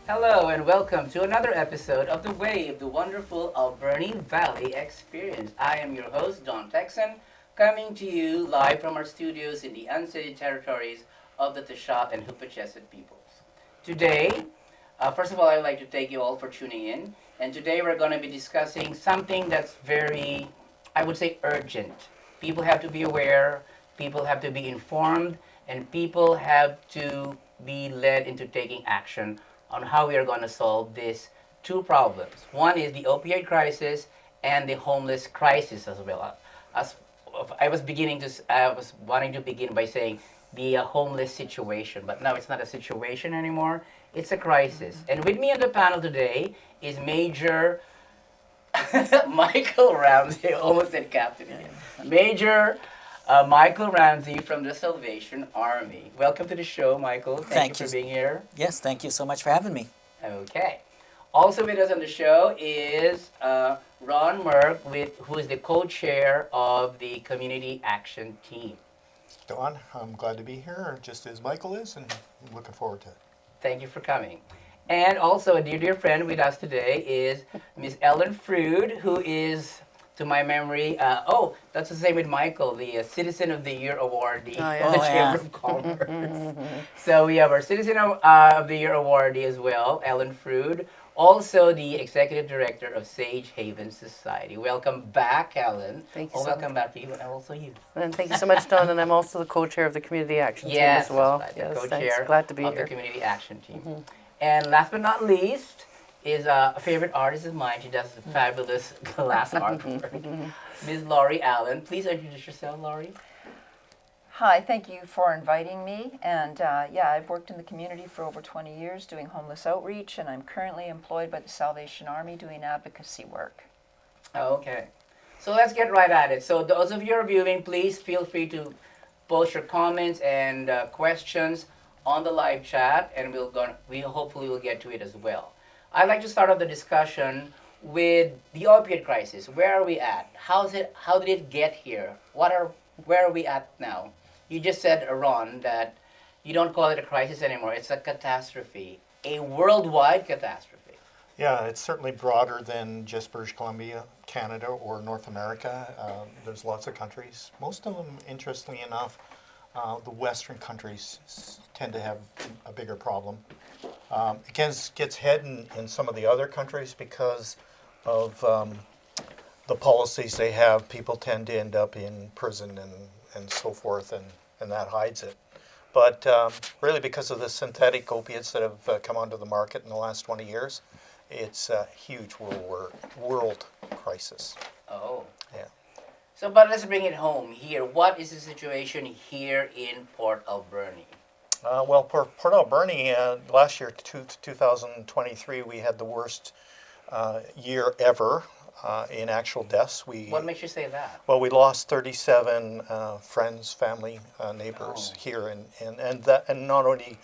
Hello and welcome to another episode of The Wave, the wonderful Alberni Valley experience. I am your host, Don Texan, coming to you live from our studios in the unceded territories of the Taşat and Hupachesed peoples. Today, first of all, I'd like to thank you all for tuning in. And today we're going to be discussing something that's very, I would say, urgent. People have to be aware, people have to be informed, and people have to be led into taking action on how we are going to solve these two problems. One is the opioid crisis and the homeless crisis as well. As I was wanting to begin by saying the homeless situation, but now it's not a situation anymore. It's a crisis. And with me on the panel today is Major Michael Ramsey, almost said Captain again. Major Michael Ramsey from the Salvation Army. Welcome to the show, Michael. Thank you for being here. Yes, thank you so much for having me. Okay. Also with us on the show is Ron Merck, who is the co-chair of the Community Action Team. Don, I'm glad to be here, just as Michael is, and I'm looking forward to it. Thank you for coming. And also a dear friend with us today is Miss Ellen Frood, who is, to my memory, that's the same with Michael, the Citizen of the Year awardee of the Chamber of Commerce. So we have our Citizen of the Year awardee as well, Ellen Frood, also the Executive Director of Sage Haven Society. Welcome back, Ellen. Thank you so welcome back to you, and also you. And thank you so much, Don. And I'm also the co-chair of the Community Action Team as well. That's right, Yes, the thanks. co-chair Glad to be of here. the Community Action Team. And last but not least is a favorite artist of mine. She does fabulous glass artwork. Ms. Laurie Allen. Please introduce yourself, Laurie. Hi, thank you for inviting me. And I've worked in the community for over 20 years doing homeless outreach, and I'm currently employed by the Salvation Army doing advocacy work. Okay. So let's get right at it. So those of you who are viewing, please feel free to post your comments and questions on the live chat, and we hopefully will get to it as well. I'd like to start off the discussion with the opioid crisis. Where are we at? How did it get here? Where are we at now? You just said, Ron, that you don't call it a crisis anymore. It's a catastrophe, a worldwide catastrophe. Yeah, it's certainly broader than just British Columbia, Canada, or North America. There's lots of countries. Most of them, interestingly enough, the Western countries tend to have a bigger problem. It gets head in some of the other countries because of the policies they have. People tend to end up in prison and so forth, and that hides it. But really, because of the synthetic opiates that have come onto the market in the last 20 years, it's a huge world crisis. Oh. Yeah. So, but let's bring it home here. What is the situation here in Port Alberni? Port Alberni, last year, 2023, we had the worst year ever in actual deaths. What makes you say that? Well, we lost 37 friends, family, neighbors here, and not only,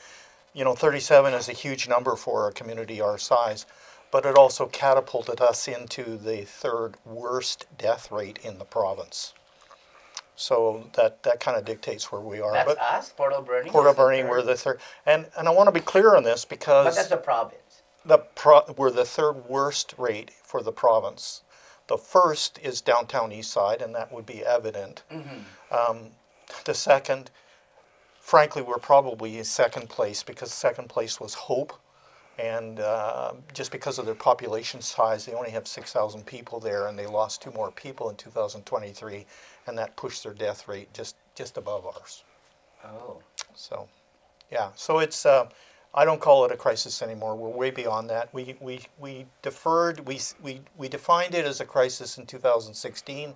37 is a huge number for a community our size, but it also catapulted us into the third worst death rate in the province. So that kind of dictates where we are. That's us, Port Alberni? Port Alberni, we're the third. And I want to be clear on this because... But that's the province. We're the third worst rate for the province. The first is downtown East Side, and that would be evident. Mm-hmm. The second, frankly, we're probably in second place because second place was Hope. And just because of their population size, they only have 6,000 people there, and they lost 2 more people in 2023, and that pushed their death rate just above ours. Oh. So, yeah. So it's I don't call it a crisis anymore. We're way beyond that. We deferred. We defined it as a crisis in 2016.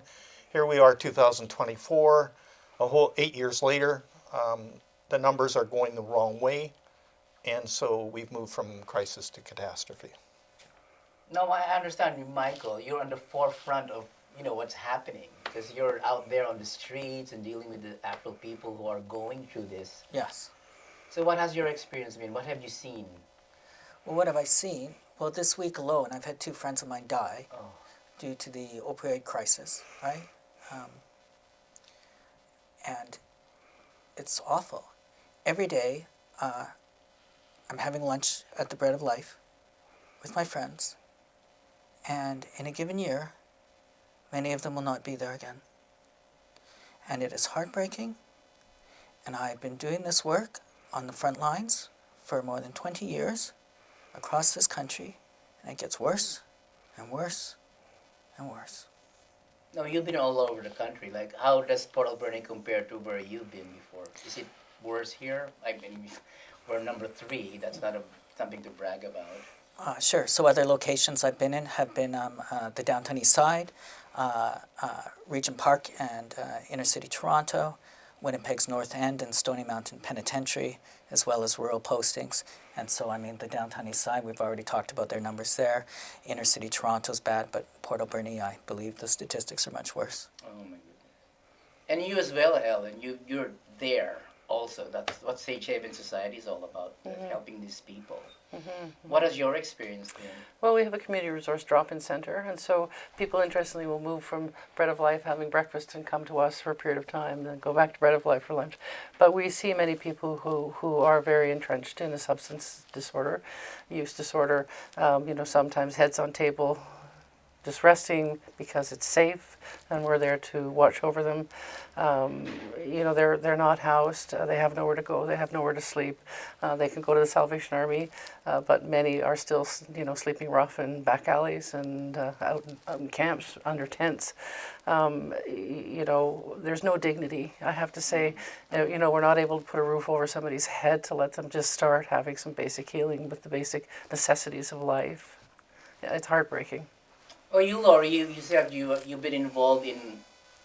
Here we are, 2024. A whole 8 years later, the numbers are going the wrong way. And so we've moved from crisis to catastrophe. No, I understand you, Michael. You're on the forefront of what's happening because you're out there on the streets and dealing with the actual people who are going through this. Yes. So what has your experience been? What have you seen? Well, what have I seen? Well, this week alone, I've had 2 friends of mine die due to the opioid crisis, right? And it's awful. Every day, I'm having lunch at the Bread of Life with my friends, and in a given year, many of them will not be there again. And it is heartbreaking, and I've been doing this work on the front lines for more than 20 years across this country, and it gets worse and worse and worse. No, you've been all over the country. Like, how does Port Alberni compare to where you've been before? Is it worse here? I mean, we're number 3. That's not something to brag about. Sure. So other locations I've been in have been the Downtown East Side, Regent Park and Inner City Toronto, Winnipeg's North End and Stony Mountain Penitentiary, as well as rural postings. And so, I mean, the Downtown East Side, we've already talked about their numbers there. Inner City Toronto's bad, but Port Alberni, I believe the statistics are much worse. Oh, my goodness. And you as well, Ellen, you're there also. That's what Sage Haven Society is all about, helping these people. What has your experience been? Well, we have a community resource drop-in center, and so people, interestingly, will move from Bread of Life having breakfast and come to us for a period of time, then go back to Bread of Life for lunch. But we see many people who are very entrenched in a substance disorder, use disorder, sometimes heads on table, just resting because it's safe, and we're there to watch over them. They're not housed. They have nowhere to go. They have nowhere to sleep. They can go to the Salvation Army, but many are still, sleeping rough in back alleys and out in camps under tents. There's no dignity. I have to say, we're not able to put a roof over somebody's head to let them just start having some basic healing with the basic necessities of life. It's heartbreaking. Oh, you, Laurie, you said you've been involved in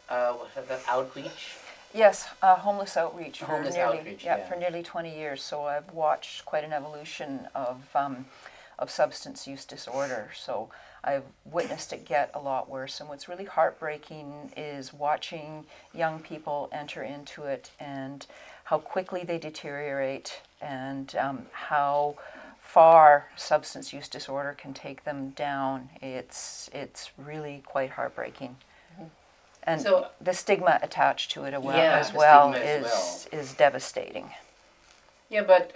the outreach? Yes, homeless outreach for Homeless nearly outreach, for nearly 20 years. So I've watched quite an evolution of substance use disorder. So I've witnessed it get a lot worse. And what's really heartbreaking is watching young people enter into it and how quickly they deteriorate and how far substance use disorder can take them down. It's really quite heartbreaking. And So, the stigma attached to it Yeah, as the well stigma as is devastating. yeah, but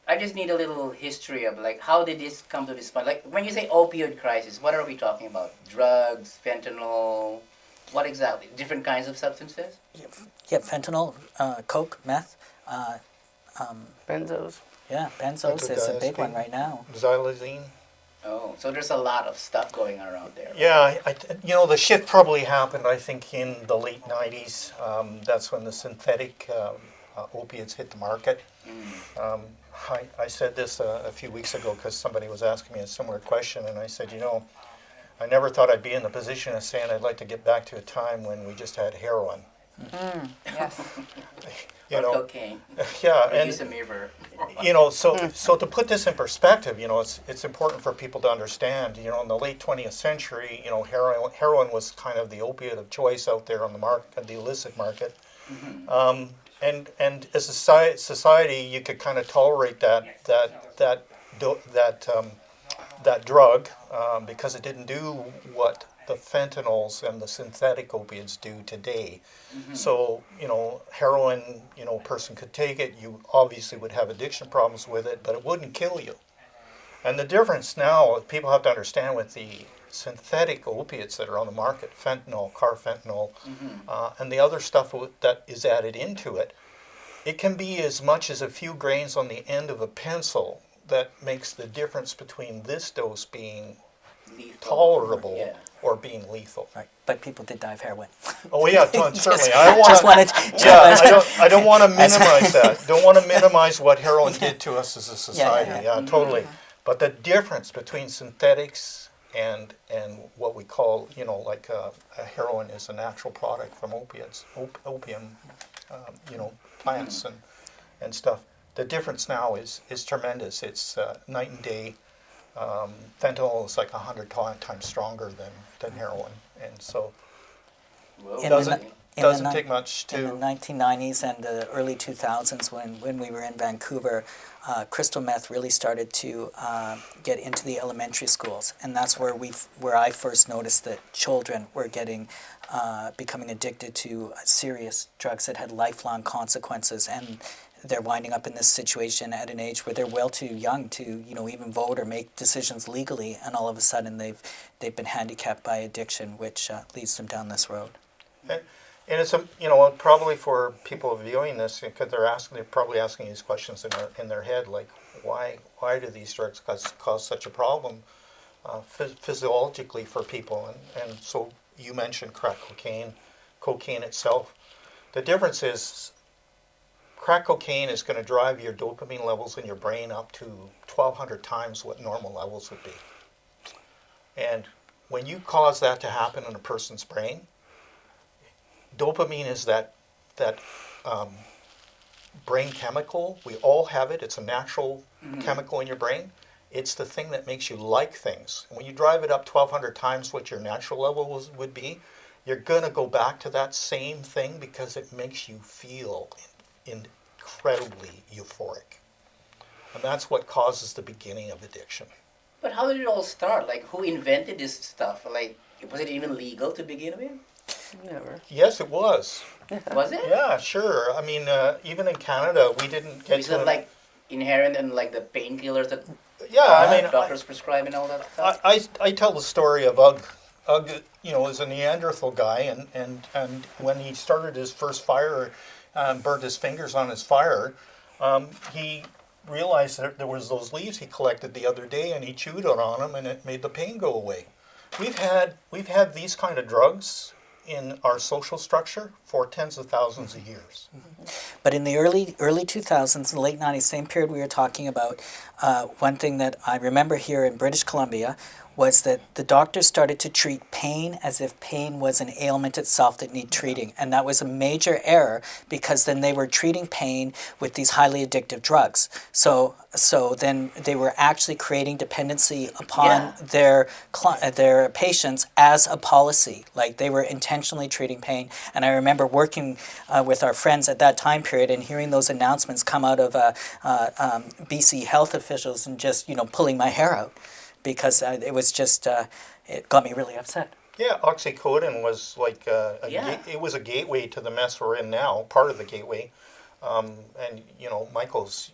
I just need a little history of, like, how did this come to this point? Like, when you say opioid crisis, what are we talking about? Drugs, fentanyl, what exactly? Different kinds of substances? Yeah, fentanyl, coke, meth, Benzos. yeah, benzos is a big one right now. Xylazine. Oh, so there's a lot of stuff going around there. Yeah, the shift probably happened, I think, in the late 90s. That's when the synthetic opiates hit the market. I said this a few weeks ago because somebody was asking me a similar question, and I said, I never thought I'd be in the position of saying I'd like to get back to a time when we just had heroin. Yes. Or cocaine. Yeah, Or use a mirror. so to put this in perspective, it's important for people to understand. In the late 20th century, heroin was kind of the opiate of choice out there on the market, the illicit market. And as a society, you could kind of tolerate that drug because it didn't do what the fentanyls and the synthetic opiates do today. So, heroin, a person could take it. You obviously would have addiction problems with it, but it wouldn't kill you. And the difference now, people have to understand with the synthetic opiates that are on the market, fentanyl, carfentanil, and the other stuff that is added into it, it can be as much as a few grains on the end of a pencil that makes the difference between this dose being Lethal. tolerable Yeah. or being lethal. Right, but people did die of heroin. Oh yeah, certainly. I don't Just want wanted. I don't want to minimize that. Don't want to minimize what heroin did to us as a society. Yeah, totally. But the difference between synthetics and what we call, like a heroin is a natural product from opiates, opium, plants and stuff. The difference now is tremendous. It's night and day. Fentanyl is like 100 times stronger than heroin, and so Whoa. In doesn't the take much In the to. 1990s and the early 2000s, when we were in Vancouver, crystal meth really started to get into the elementary schools, and that's where I first noticed that children were becoming addicted to serious drugs that had lifelong consequences, and they're winding up in this situation at an age where they're well too young to, even vote or make decisions legally, and all of a sudden they've been handicapped by addiction, which leads them down this road. And it's probably for people viewing this, because they're probably asking these questions in their head, like why do these drugs cause such a problem physiologically for people? And so you mentioned crack cocaine itself. The difference is crack cocaine is going to drive your dopamine levels in your brain up to 1,200 times what normal levels would be. And when you cause that to happen in a person's brain, dopamine is that brain chemical. We all have it. It's a natural chemical in your brain. It's the thing that makes you like things. And when you drive it up 1,200 times what your natural level would be, you're going to go back to that same thing because it makes you feel incredibly euphoric. And that's what causes the beginning of addiction. But how did it all start? Like, who invented this stuff? Like, was it even legal to begin with? Never. Yes, it was. Was it? Yeah, sure. I mean, even in Canada, we didn't get Is it like inherent in like the painkillers that doctors prescribe and all that stuff? I tell the story of Ugg. Ugg, is a Neanderthal guy, and when he started his first fire, burned his fingers on his fire, he realized that there was those leaves he collected the other day, and he chewed on them, and it made the pain go away. We've had these kind of drugs in our social structure for tens of thousands of years. But in the early 2000s, the late 90s, same period we were talking about, one thing that I remember here in British Columbia was that the doctors started to treat pain as if pain was an ailment itself that needed treating. And that was a major error, because then they were treating pain with these highly addictive drugs. So then they were actually creating dependency upon their patients as a policy. Like, they were intentionally treating pain. And I remember working with our friends at that time period and hearing those announcements come out of BC health officials and just, pulling my hair out. Because it was just, it got me really upset. Yeah, oxycodone was like it was a gateway to the mess we're in now, part of the gateway. And Michael's,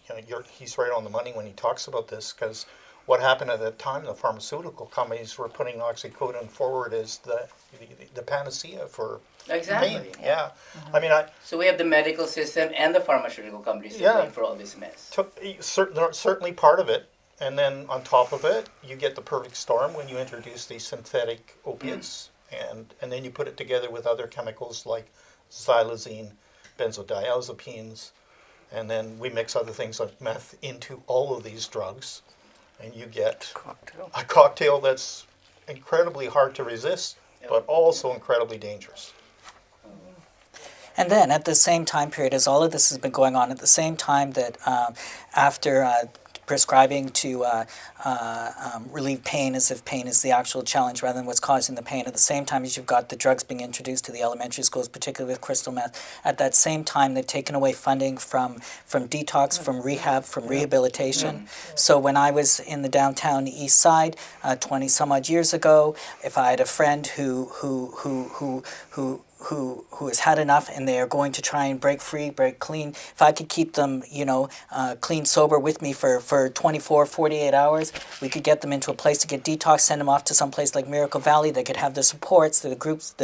he's right on the money when he talks about this, because what happened at that time, the pharmaceutical companies were putting oxycodone forward as the panacea for pain. Yeah, I mean, so we have the medical system and the pharmaceutical companies to blame for all this mess. Certainly part of it. And then on top of it, you get the perfect storm when you introduce these synthetic opiates, and then you put it together with other chemicals like xylazine, benzodiazepines, and then we mix other things like meth into all of these drugs, and you get a cocktail that's incredibly hard to resist, but also incredibly dangerous. And then at the same time period, as all of this has been going on, at the same time that after prescribing to relieve pain as if pain is the actual challenge rather than what's causing the pain. At the same time as you've got the drugs being introduced to the elementary schools, particularly with crystal meth, at that same time they've taken away funding from detox, from rehab, from rehabilitation. So when I was in the downtown east side 20 some odd years ago, if I had a friend who has had enough and they are going to try and break free, break clean, if I could keep them, clean, sober with me for 24, 48 hours, we could get them into a place to get detox, send them off to some place like Miracle Valley. They could have the supports, the groups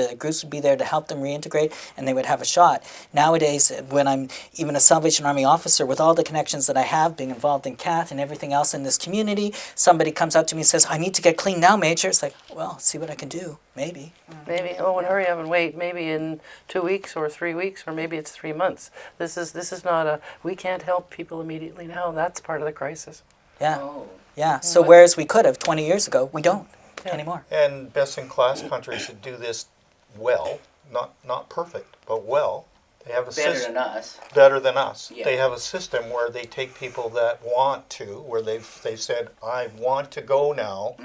would be there to help them reintegrate, and they would have a shot. Nowadays, when I'm even a Salvation Army officer, with all the connections that I have, being involved in CATH and everything else in this community, somebody comes up to me and says, I need to get clean now, Major. It's like, well, see what I can do. Maybe. Hurry up and wait. Maybe in 2 weeks or 3 weeks, or maybe it's 3 months. This is not we can't help people immediately now. That's part of the crisis. Yeah. Oh. Yeah. So whereas we could have 20 years ago, we don't anymore. And best-in-class countries that do this well, not perfect, but well. They have a system better than us. Yeah. They have a system where they take people that want to, where they've said, I want to go now.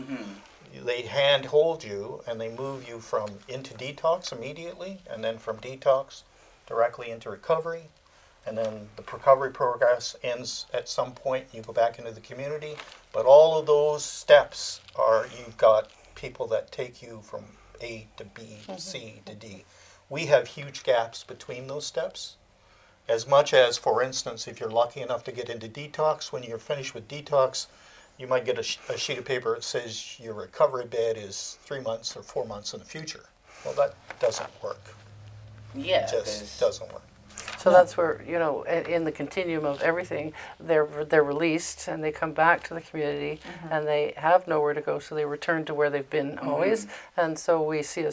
They handhold you and they move you into detox immediately, and then from detox directly into recovery, and then the recovery progress ends at some point. You go back into the community, but all of those steps you've got people that take you from A to B to C to D. We have huge gaps between those steps, As much as, for instance, if you're lucky enough to get into detox, when you're finished with detox, you might get a sheet of paper that says your recovery bed is 3 months or 4 months in the future. Well, that doesn't work. Yeah, It just 'cause- doesn't work. So that's where, you know, in the continuum of everything, they're released and they come back to the community and they have nowhere to go, so they return to where they've been always. And so we see a The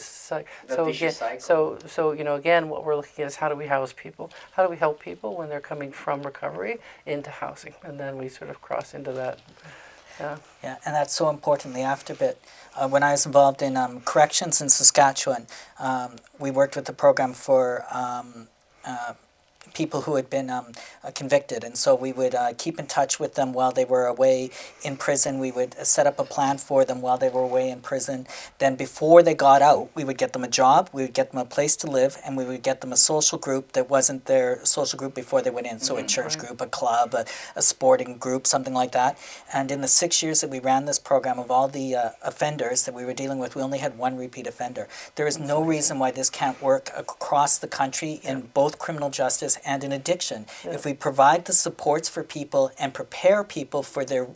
so vicious again, cycle. so you know, again, what we're looking at is how do we house people? How do we help people when they're coming from recovery into housing? And then we sort of cross into that. Yeah. Yeah, and that's so important, the after bit. When I was involved in corrections in Saskatchewan, we worked with the program for people who had been convicted, and so we would keep in touch with them while they were away in prison. We would set up a plan for them while they were away in prison. Then before they got out, we would get them a job, we would get them a place to live, and we would get them a social group that wasn't their social group before they went in. So a church group, a club, a sporting group, something like that. And in the 6 years that we ran this program, of all the offenders that we were dealing with, we only had one repeat offender. There is no reason why this can't work across the country in both criminal justice and in addiction. If we provide the supports for people and prepare people for their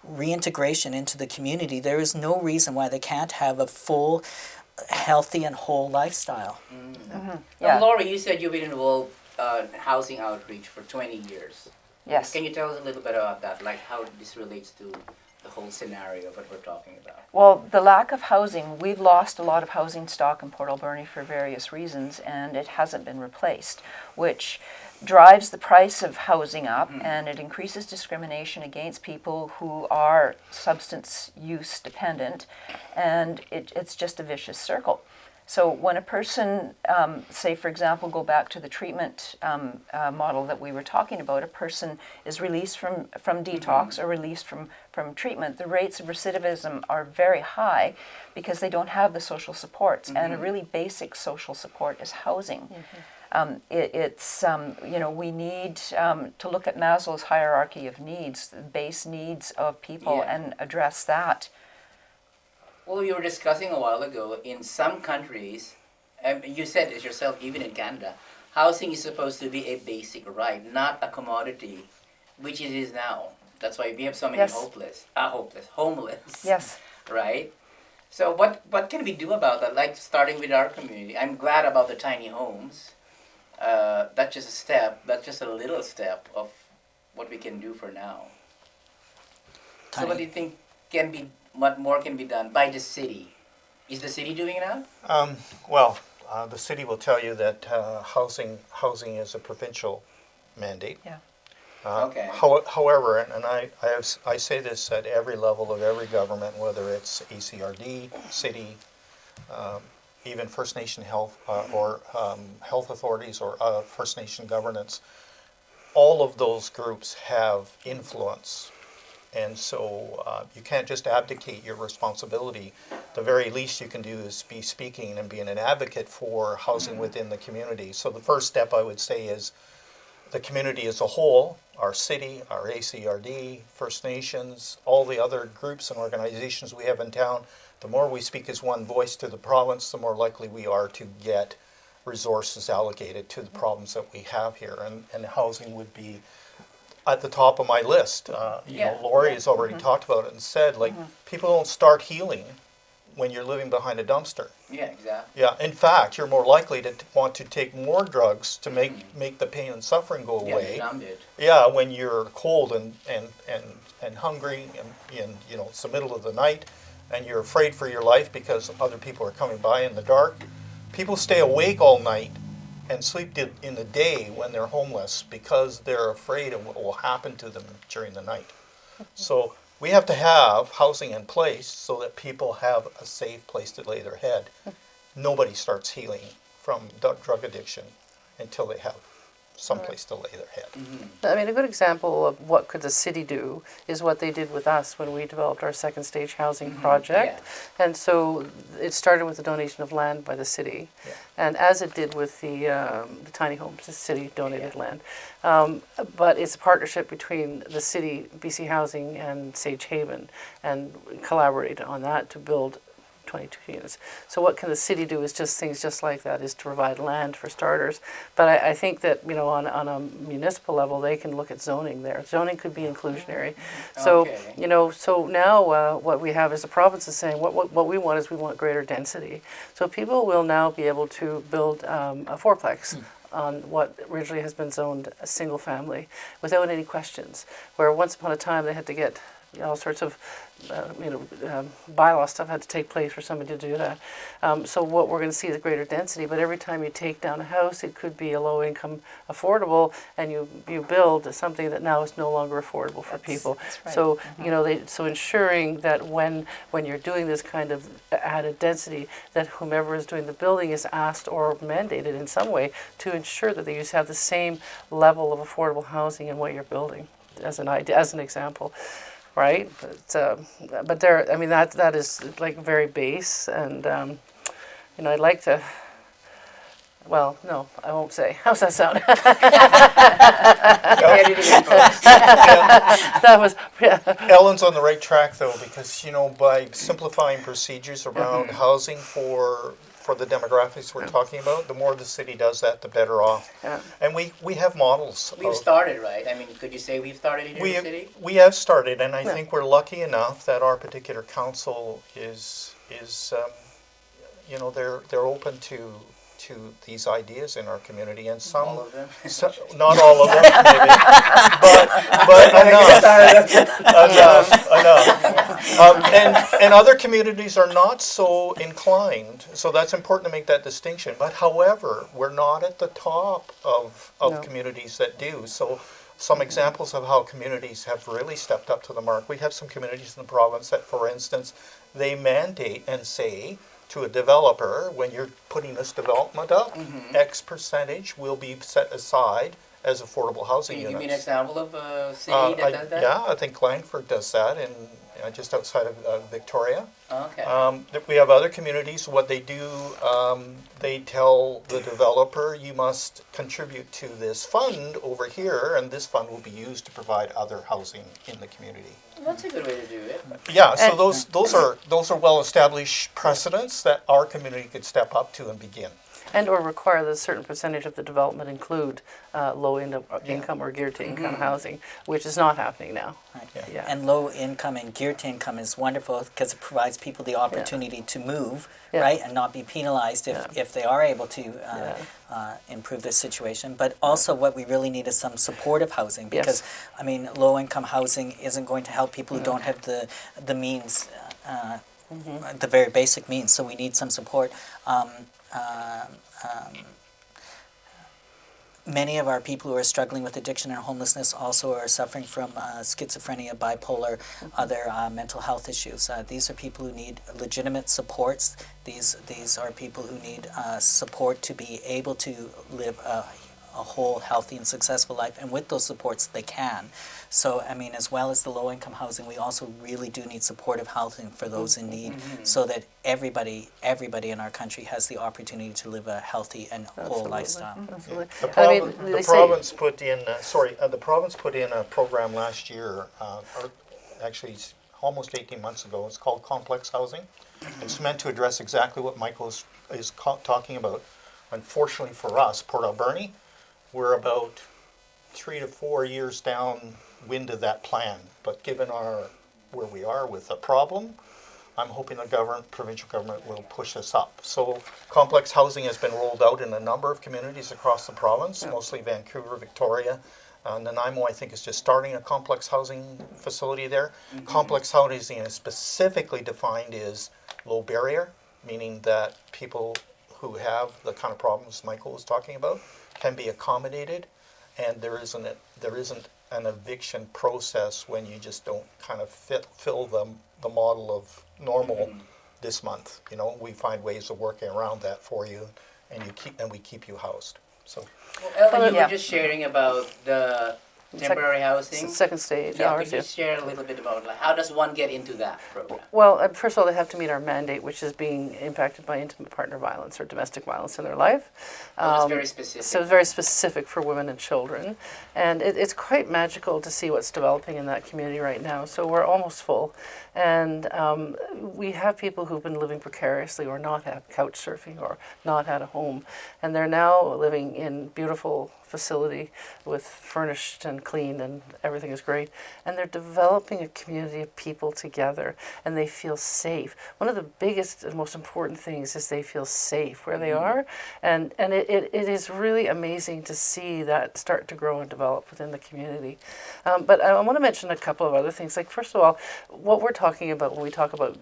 reintegration into the community, there is no reason why they can't have a full, healthy and whole lifestyle. Yeah. Now, Lori, you said you've been involved housing outreach for 20 years. Yes. Can you tell us a little bit about that, like how this relates to the whole scenario of what we're talking about? Well, the lack of housing, we've lost a lot of housing stock in Port Alberni for various reasons, and it hasn't been replaced, which drives the price of housing up, and it increases discrimination against people who are substance use dependent, and it's just a vicious circle. So when a person, say for example, go back to the treatment model that we were talking about, a person is released from detox or released from treatment, the rates of recidivism are very high because they don't have the social supports, and a really basic social support is housing. You know, we need to look at Maslow's hierarchy of needs, the base needs of people, and address that. Well, you were discussing a while ago, in some countries, you said it yourself, even in Canada, housing is supposed to be a basic right, not a commodity, which it is now. That's why we have so many homeless. Yes. Right? So what can we do about that? Like starting with our community. I'm glad about the tiny homes. That's just a step. That's just a little step of what we can do for now. So what do you think what more can be done by the city? Is the city doing enough? The city will tell you that housing is a provincial mandate. Yeah. Okay. However, and I say this at every level of every government, whether it's ACRD, city, even First Nation health or health authorities or First Nation governance, all of those groups have influence. And so you can't just abdicate your responsibility. The very least you can do is be speaking and being an advocate for housing within the community. So the first step I would say is the community as a whole, our city, our ACRD, First Nations, all the other groups and organizations we have in town, the more we speak as one voice to the province, the more likely we are to get resources allocated to the problems that we have here. And housing would be at the top of my list. Lori has already talked about it and said, people don't start healing when you're living behind a dumpster. Yeah, exactly. Yeah, in fact, you're more likely to want to take more drugs to make the pain and suffering go away. Yeah, numb it. Yeah, when you're cold and hungry and it's the middle of the night and you're afraid for your life because other people are coming by in the dark. People stay awake all night and sleep in the day when they're homeless because they're afraid of what will happen to them during the night. So we have to have housing in place so that people have a safe place to lay their head. Nobody starts healing from drug addiction until they have some place to lay their head. I mean, a good example of what could the city do is what they did with us when we developed our second stage housing project. Yeah. And so it started with the donation of land by the city. Yeah. And as it did with the tiny homes, the city donated land. But it's a partnership between the city, BC Housing, and Sage Haven, and collaborated on that to build 22 units. So what can the city do is just things just like that, is to provide land for starters. But I think that, on a municipal level, they can look at zoning there. Zoning could be inclusionary. So, Okay. so now what we have is the province is saying what we want is we want greater density. So people will now be able to build a fourplex on what originally has been zoned a single family without any questions. Where once upon a time they had to get all sorts of bylaw stuff had to take place for somebody to do that. So what we're going to see is greater density, but every time you take down a house, it could be a low-income affordable, and you build something that now is no longer affordable for people. That's right. So so ensuring that when you're doing this kind of added density, that whomever is doing the building is asked or mandated in some way to ensure that they have the same level of affordable housing in what you're building, as an example. Right, but there. I mean, that is like very base, and I'd like to. Well, no, I won't say. How's that sound? That was. Yeah. Ellen's on the right track though, because by simplifying procedures around housing for the demographics we're talking about, the more the city does that, the better off. Yeah. And we have models. We've started, right? I mean, could you say we've started in your city? We have started, and I think we're lucky enough that our particular council is they're open to these ideas in our community, and some, All of them? not all of them, maybe, but enough. And other communities are not so inclined, so that's important to make that distinction. But however, we're not at the top of No. communities that do. So some examples of how communities have really stepped up to the mark. We have some communities in the province that, for instance, they mandate and say to a developer, when you're putting this development up, X percentage will be set aside as affordable housing Can you units. give me an example of a city that does that? Yeah, I think Langford does that, in just outside of Victoria. Okay. We have other communities. What they do, they tell the developer, you must contribute to this fund over here, and this fund will be used to provide other housing in the community. That's a good way to do it. Yeah, so those are well-established precedents that our community could step up to and begin. And or require that a certain percentage of the development include low income or geared to income housing, which is not happening now. Right. Yeah. And low income and geared to income is wonderful because it provides people the opportunity to move, Yeah. right, and not be penalized if they are able to improve their situation. But also what we really need is some supportive housing because, Yes. I mean, low income housing isn't going to help people who don't have the means, the very basic means. So we need some support. Many of our people who are struggling with addiction and homelessness also are suffering from schizophrenia, bipolar, other mental health issues. These are people who need legitimate supports. These are people who need support to be able to live a whole, healthy, and successful life. And with those supports, they can. So, I mean, as well as the low-income housing, we also really do need supportive housing for those in need so that everybody in our country has the opportunity to live a healthy and whole lifestyle. Absolutely. The they say- province put in the province put in a program last year, or actually it's almost 18 months ago. It's called complex housing. It's meant to address exactly what Michael is talking about. Unfortunately for us, Port Alberni, we're about 3 to 4 years downwind of that plan. But given where we are with the problem, I'm hoping the provincial government will push us up. So complex housing has been rolled out in a number of communities across the province, mostly Vancouver, Victoria. Nanaimo, I think, is just starting a complex housing facility there. Complex housing is specifically defined as low barrier, meaning that people who have the kind of problems Michael was talking about can be accommodated, and there isn't an eviction process when you just don't kind of fill the model of normal this month. We find ways of working around that for you, and we keep you housed. So Well, Ellen, you were just sharing about the Temporary housing. Second stage. Yeah, ours, could you share a little bit about like how does one get into that program? Well, first of all, they have to meet our mandate, which is being impacted by intimate partner violence or domestic violence in their life. Oh, it's very specific. So it's very specific for women and children. And it's quite magical to see what's developing in that community right now. So we're almost full. And we have people who've been living precariously or not have couch surfing or not had a home. And they're now living in beautiful facility with furnished and clean and everything is great. And they're developing a community of people together and they feel safe. One of the biggest and most important things is they feel safe where they are. And it is really amazing to see that start to grow and develop within the community. But I want to mention a couple of other things. Like, first of all, what we're talking about when we talk about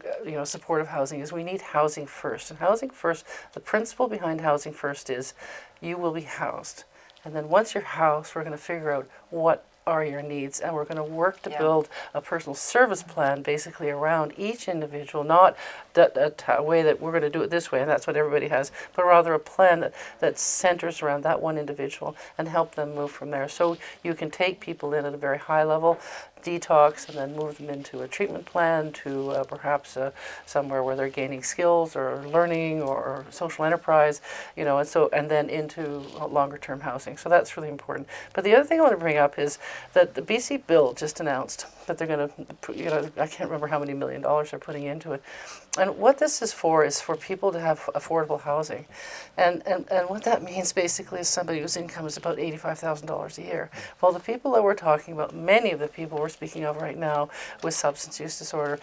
supportive housing is we need housing first. And housing first, the principle behind housing first is you will be housed. And then once you're housed, we're going to figure out what are your needs, and we're going to work to build a personal service plan basically around each individual, not a way that we're going to do it this way and that's what everybody has, but rather a plan that centers around that one individual and help them move from there. So you can take people in at a very high level, detox, and then move them into a treatment plan to perhaps somewhere where they're gaining skills or learning or social enterprise, and then into longer term housing. So that's really important. But the other thing I want to bring up is that the BC bill just announced that they're going to, I can't remember how many $1 million they're putting into it. And what this is for people to have affordable housing. And what that means basically is somebody whose income is about $85,000 a year. Well, the people that we're talking about, many of the people we're speaking of right now with substance use disorder,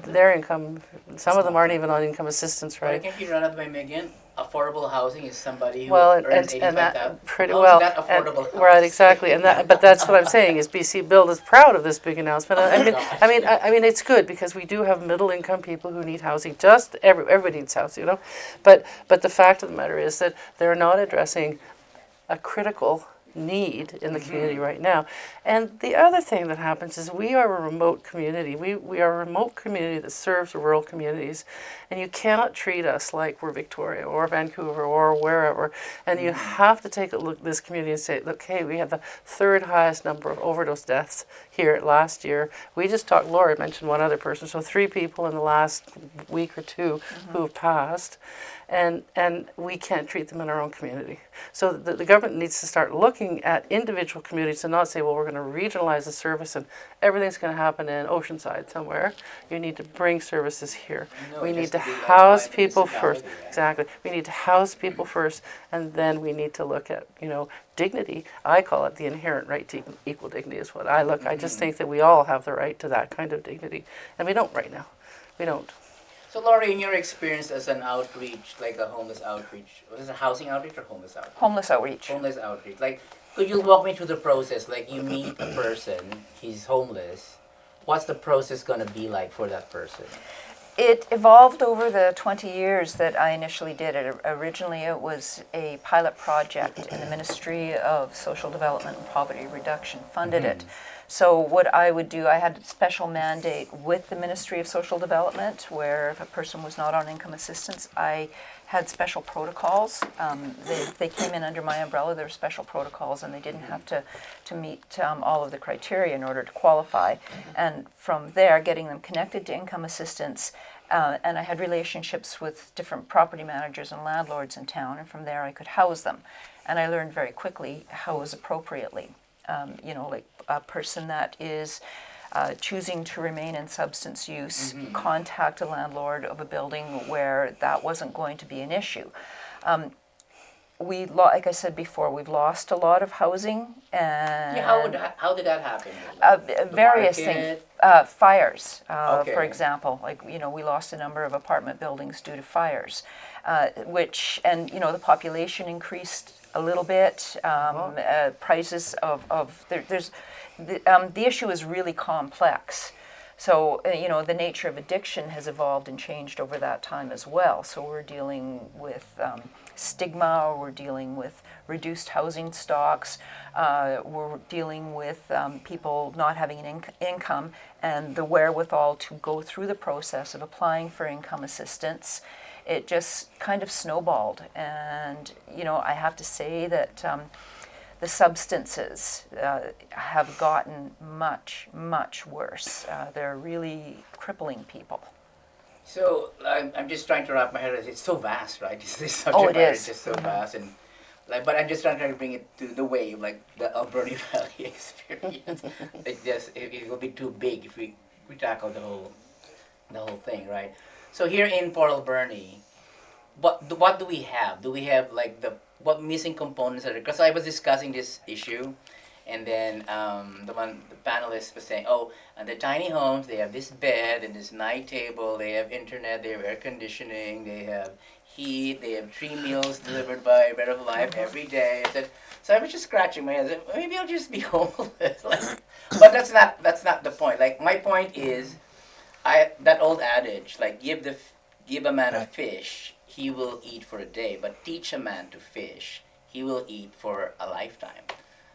their income, some of them aren't even on income assistance, right? Why can't you run up by Megan? Affordable housing is somebody who Well, earns and that pretty How well, is that affordable housing? right? Exactly, but that's what I'm saying is BC Build is proud of this big announcement. I mean, it's good because we do have middle income people who need housing. Just everybody needs housing, But the fact of the matter is that they're not addressing a critical need in the community right now. And the other thing that happens is we are a remote community. We are a remote community that serves rural communities. And you cannot treat us like we're Victoria or Vancouver or wherever. And you have to take a look at this community and say, look, hey, we have the third highest number of overdose deaths here last year. We just talked, Laura mentioned one other person, so 3 people in the last week or 2 who have passed. And we can't treat them in our own community. So the government needs to start looking at individual communities and not say, well, we're going to regionalize the service and everything's going to happen in Oceanside somewhere. You need to bring services here. We need to house people first. Exactly. We need to house people first, and then we need to look at, dignity. I call it the inherent right to equal dignity is what I look. I just think that we all have the right to that kind of dignity, and we don't right now. We don't. So, Laurie, in your experience as an outreach, like a homeless outreach, was it a housing outreach or homeless outreach? Homeless outreach. Homeless outreach. Like, could you walk me through the process? Like, you meet a person, he's homeless. What's the process going to be like for that person? It evolved over the 20 years that I initially did it. Originally, it was a pilot project, and the Ministry of Social Development and Poverty Reduction funded it. So what I would do, I had a special mandate with the Ministry of Social Development, where if a person was not on income assistance, I had special protocols. They came in under my umbrella. There were special protocols, and they didn't have to meet all of the criteria in order to qualify. And from there, getting them connected to income assistance. And I had relationships with different property managers and landlords in town, and from there I could house them. And I learned very quickly house appropriately. Like a person that is choosing to remain in substance use, contact a landlord of a building where that wasn't going to be an issue. Like I said before, we've lost a lot of housing. And how did that happen? Various things. Fires, Okay. for example. Like, we lost a number of apartment buildings due to fires, the population increased a little bit. Prices the issue is really complex. So, the nature of addiction has evolved and changed over that time as well. So we're dealing with stigma, we're dealing with reduced housing stocks, we're dealing with people not having an income and the wherewithal to go through the process of applying for income assistance. It just kind of snowballed. And, I have to say that the substances have gotten much, much worse. They're really crippling people. So I'm just trying to wrap my head around it. It's so vast, right? This subject Oh, it matter is. is just so vast, and like, but I'm just trying to bring it to the wave, like the Alberta Valley experience. It will be too big if we tackle the whole thing, right? So here in Port Alberni, what do we have? Do we have like what missing components are there? Because I was discussing this issue, and then the panelist was saying, oh, and the tiny homes, they have this bed and this night table, they have internet, they have air conditioning, they have heat, they have 3 meals delivered by Bread of Life every day. So I was just scratching my head. I said, maybe I'll just be homeless. But that's not the point. Like my point is, that old adage, like give a man a fish, he will eat for a day, but teach a man to fish, he will eat for a lifetime.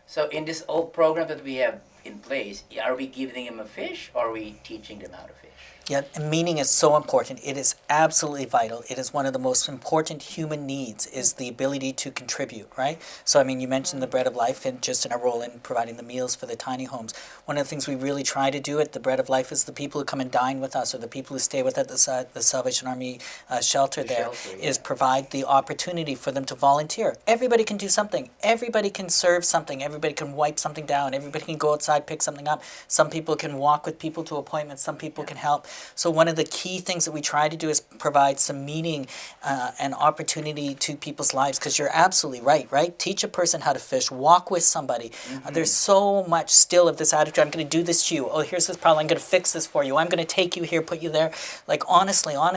So in this old program that we have in place, are we giving them a fish or are we teaching them how to fish? Yeah, and meaning is so important. It is absolutely vital. It is one of the most important human needs, is the ability to contribute, right? So, I mean, you mentioned the Bread of Life and just in our role in providing the meals for the tiny homes. One of the things we really try to do at the Bread of Life is the people who come and dine with us, or the people who stay with us at the Salvation Army shelter there, is provide the opportunity for them to volunteer. Everybody can do something. Everybody can serve something. Everybody can wipe something down. Everybody can go outside, pick something up. Some people can walk with people to appointments. Some people can help. So one of the key things that we try to do is provide some meaning and opportunity to people's lives, because you're absolutely right? Teach a person how to fish, walk with somebody. There's so much still of this attitude, I'm going to do this to you. Oh, here's this problem, I'm going to fix this for you. I'm going to take you here, put you there. Like, honestly, I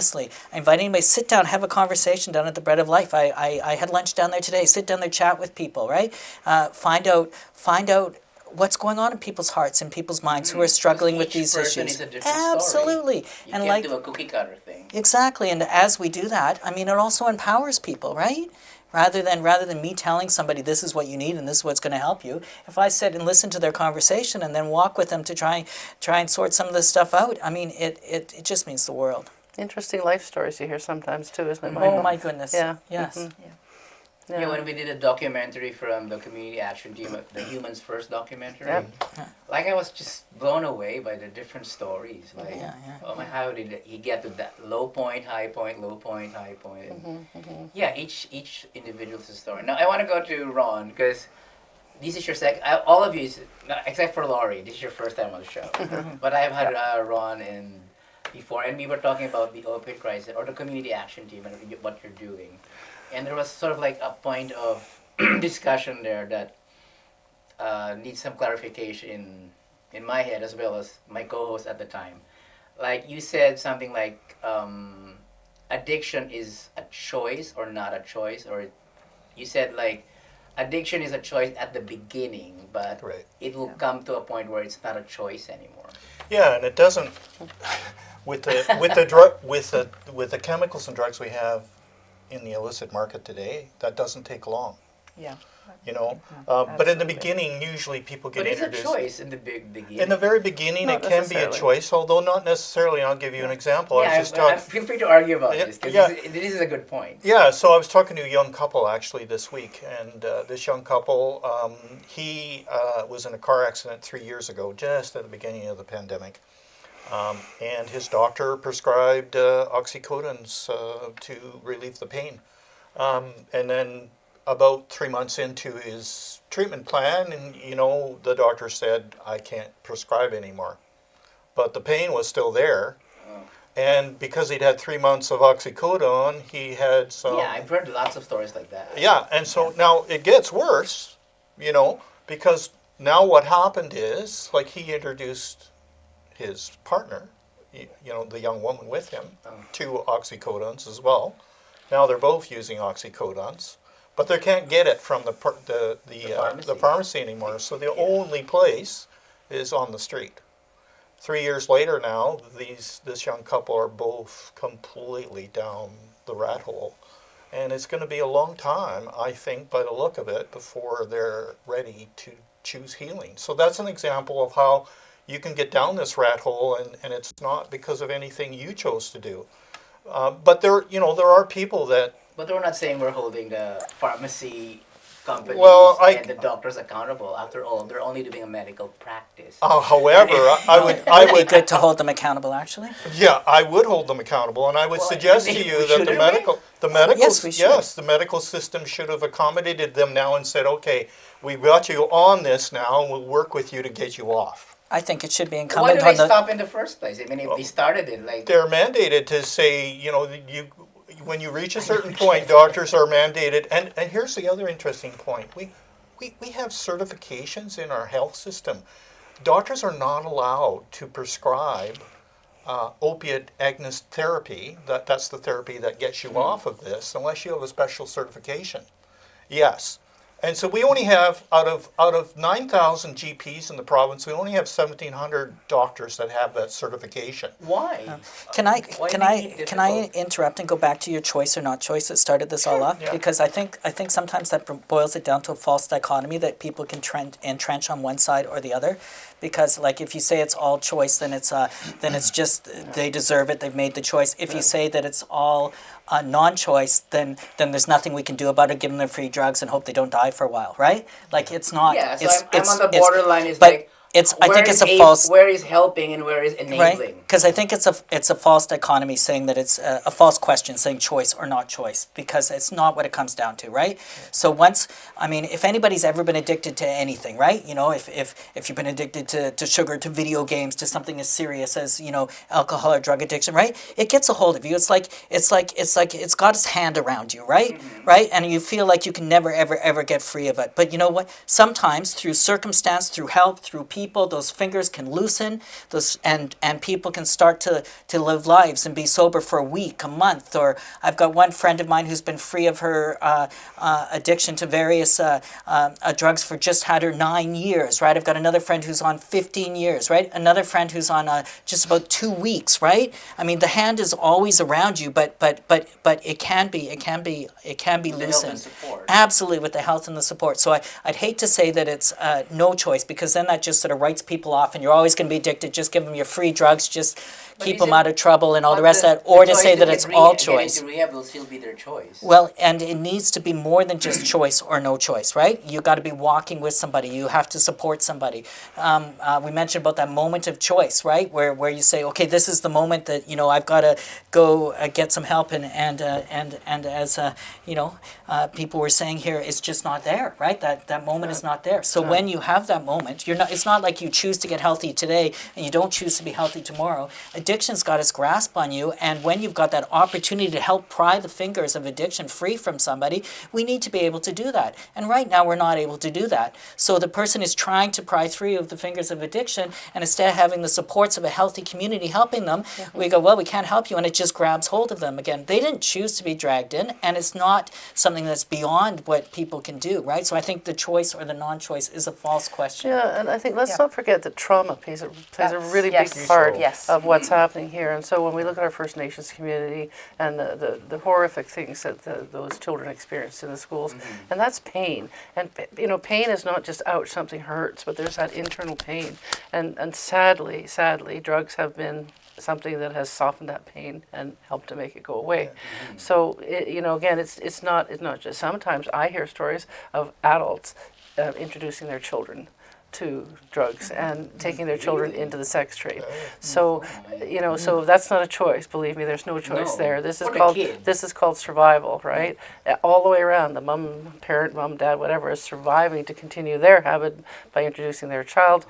invite anybody, sit down, have a conversation down at the Bread of Life. I had lunch down there today. Sit down there, chat with people, right? Find out what's going on in people's hearts and people's minds who are struggling with these issues. Is a different Absolutely. Story. You and can't like do a cookie cutter thing. Exactly. And as we do that, I mean, it also empowers people, right? Rather than me telling somebody this is what you need and this is what's going to help you, if I sit and listen to their conversation and then walk with them to try and sort some of this stuff out, I mean, it just means the world. Interesting life stories you hear sometimes too, isn't it, Michael? Oh my goodness. Yeah. Yes. Mm-hmm. Yeah, when we did a documentary from the community action team, the Humans First documentary, like I was just blown away by the different stories. Like, oh my, how did he get to that low point, high point, low point, high point? And yeah, each individual's a story. Now I want to go to Ron, because this is your all of you, except for Laurie, this is your first time on the show. But I've had Ron in before, and we were talking about the opioid crisis or the community action team and what you're doing. And there was sort of like a point of discussion there that needs some clarification in my head as well as my co-host at the time. Like you said something like addiction is a choice or not a choice, or you said like addiction is a choice at the beginning, but it will come to a point where it's not a choice anymore. Yeah, and it doesn't with the chemicals and drugs we have in the illicit market today, that doesn't take long. Yeah. You know, but in the beginning, usually people get introduced. But it's a choice in the beginning. In the very beginning, it can be a choice, although not necessarily. I'll give you an example. Yeah, feel free to argue about this, because this is a good point. Yeah, so I was talking to a young couple actually this week, and this young couple, he was in a car accident 3 years ago, just at the beginning of the pandemic. And his doctor prescribed oxycodons to relieve the pain. And then about 3 months into his treatment plan, and the doctor said, I can't prescribe anymore. But the pain was still there. And because he'd had 3 months of oxycodone, he had some... Yeah, I've heard lots of stories like that. Yeah, and so now it gets worse, because now what happened is, like, he introduced his partner, the young woman with him, to oxycodones as well. Now they're both using oxycodones, but they can't get it from the pharmacy anymore. So the only place is on the street. 3 years later now, this young couple are both completely down the rat hole. And it's going to be a long time, I think, by the look of it, before they're ready to choose healing. So that's an example of how you can get down this rat hole, and it's not because of anything you chose to do. But there are people that... But we're not saying we're holding the pharmacy companies Well, and the doctors accountable. After all, they're only doing a medical practice. However, I would, It would be good to hold them accountable, actually. yeah, I would hold them accountable, and I would Well, suggest to maybe you we that should, the in a way. medical, Yes, we should. yes, the medical system should have accommodated them now and said, okay, we've got you on this now, and we'll work with you to get you off. I think it should be Why incumbent do they on the. stop in the first place? I mean, if they started it like They're mandated to say, you know, you when you reach a certain point, doctors are mandated. And here's the other interesting point. We have certifications in our health system. Doctors are not allowed to prescribe opiate agonist therapy. That's the therapy that gets you off of this, unless you have a special certification. Yes. And so we only have, out of 9,000 GPs in the province, we only have 1,700 doctors that have that certification. why? Can I Why can make I it can I difficult? interrupt and go back to your choice or not choice that started this all off? yeah. Because I think sometimes that boils it down to a false dichotomy that people can entrench on one side or the other. Because like if you say it's all choice, then it's just they deserve it. They've made the choice. If you say that it's all non-choice, then there's nothing we can do about it. Give them their free drugs and hope they don't die for a while, right? Like it's not. Yeah, so it's, I'm on the borderline. It's but like I think it's a false. where is helping and where is enabling? Right, because I think it's a false dichotomy saying that it's a false question saying choice or not choice, because it's not what it comes down to, right? So if anybody's ever been addicted to anything, right? You know, if you've been addicted to sugar, to video games, to something as serious as, you know, alcohol or drug addiction, right? It gets a hold of you. It's like it's got its hand around you, right? Right? And you feel like you can never ever get free of it. But you know what? Sometimes through circumstance, through help, through people, those fingers can loosen, and people can start to live lives and be sober for a week, a month. Or I've got one friend of mine who's been free of her addiction to various drugs for just had her 9 years, right? I've got another friend who's on 15 years, right? Another friend who's on just about 2 weeks, right? I mean, the hand is always around you, but it can be With the help and loosened. support. Absolutely, with the health and the support. So I'd hate to say that it's no choice, because then that just sort of writes people off and you're always going to be addicted. Just give them your free drugs, just keep them out of trouble and all the rest of that. Or to say that it's all choice. Getting to rehab will still be their choice. Well, and it needs to be more than just choice or no choice, right? You got to be walking with somebody. You have to support somebody. We mentioned about that moment of choice, right? Where you say, okay, this is the moment that, you know, I've got to go get some help, and as people were saying here, it's just not there, right? That moment is not there. So when you have that moment, you're not. It's not like you choose to get healthy today and you don't choose to be healthy tomorrow. Addiction's got its grasp on you, and when you've got that opportunity to help pry the fingers of addiction free from somebody, we need to be able to do that. And right now we're not able to do that. So the person is trying to pry free of the fingers of addiction, and instead of having the supports of a healthy community helping them, we go, well, we can't help you, and it just grabs hold of them again. They didn't choose to be dragged in, and it's not something that's beyond what people can do, right? So I think the choice or the non-choice is a false question. Yeah, and I think let's not forget that trauma plays a really Yes. big part Yes. of what's happening here. And so when we look at our First Nations community and the horrific things that those children experienced in the schools, and that's pain. And you know, pain is not just ouch, something hurts, but there's that internal pain. And sadly, drugs have been something that has softened that pain and helped to make it go away. So again, it's not just. Sometimes I hear stories of adults introducing their children to drugs and taking their children into the sex trade. So, so that's not a choice. Believe me, there's no choice No. there. This is For the called kid. Survival, right? All the way around. The mom, dad, whatever, is surviving to continue their habit by introducing their child,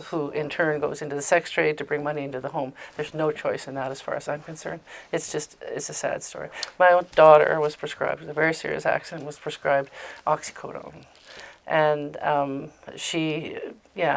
who in turn goes into the sex trade to bring money into the home. There's no choice in that, as far as I'm concerned. It's a sad story. My own daughter was prescribed, with a very serious accident, was prescribed oxycodone. And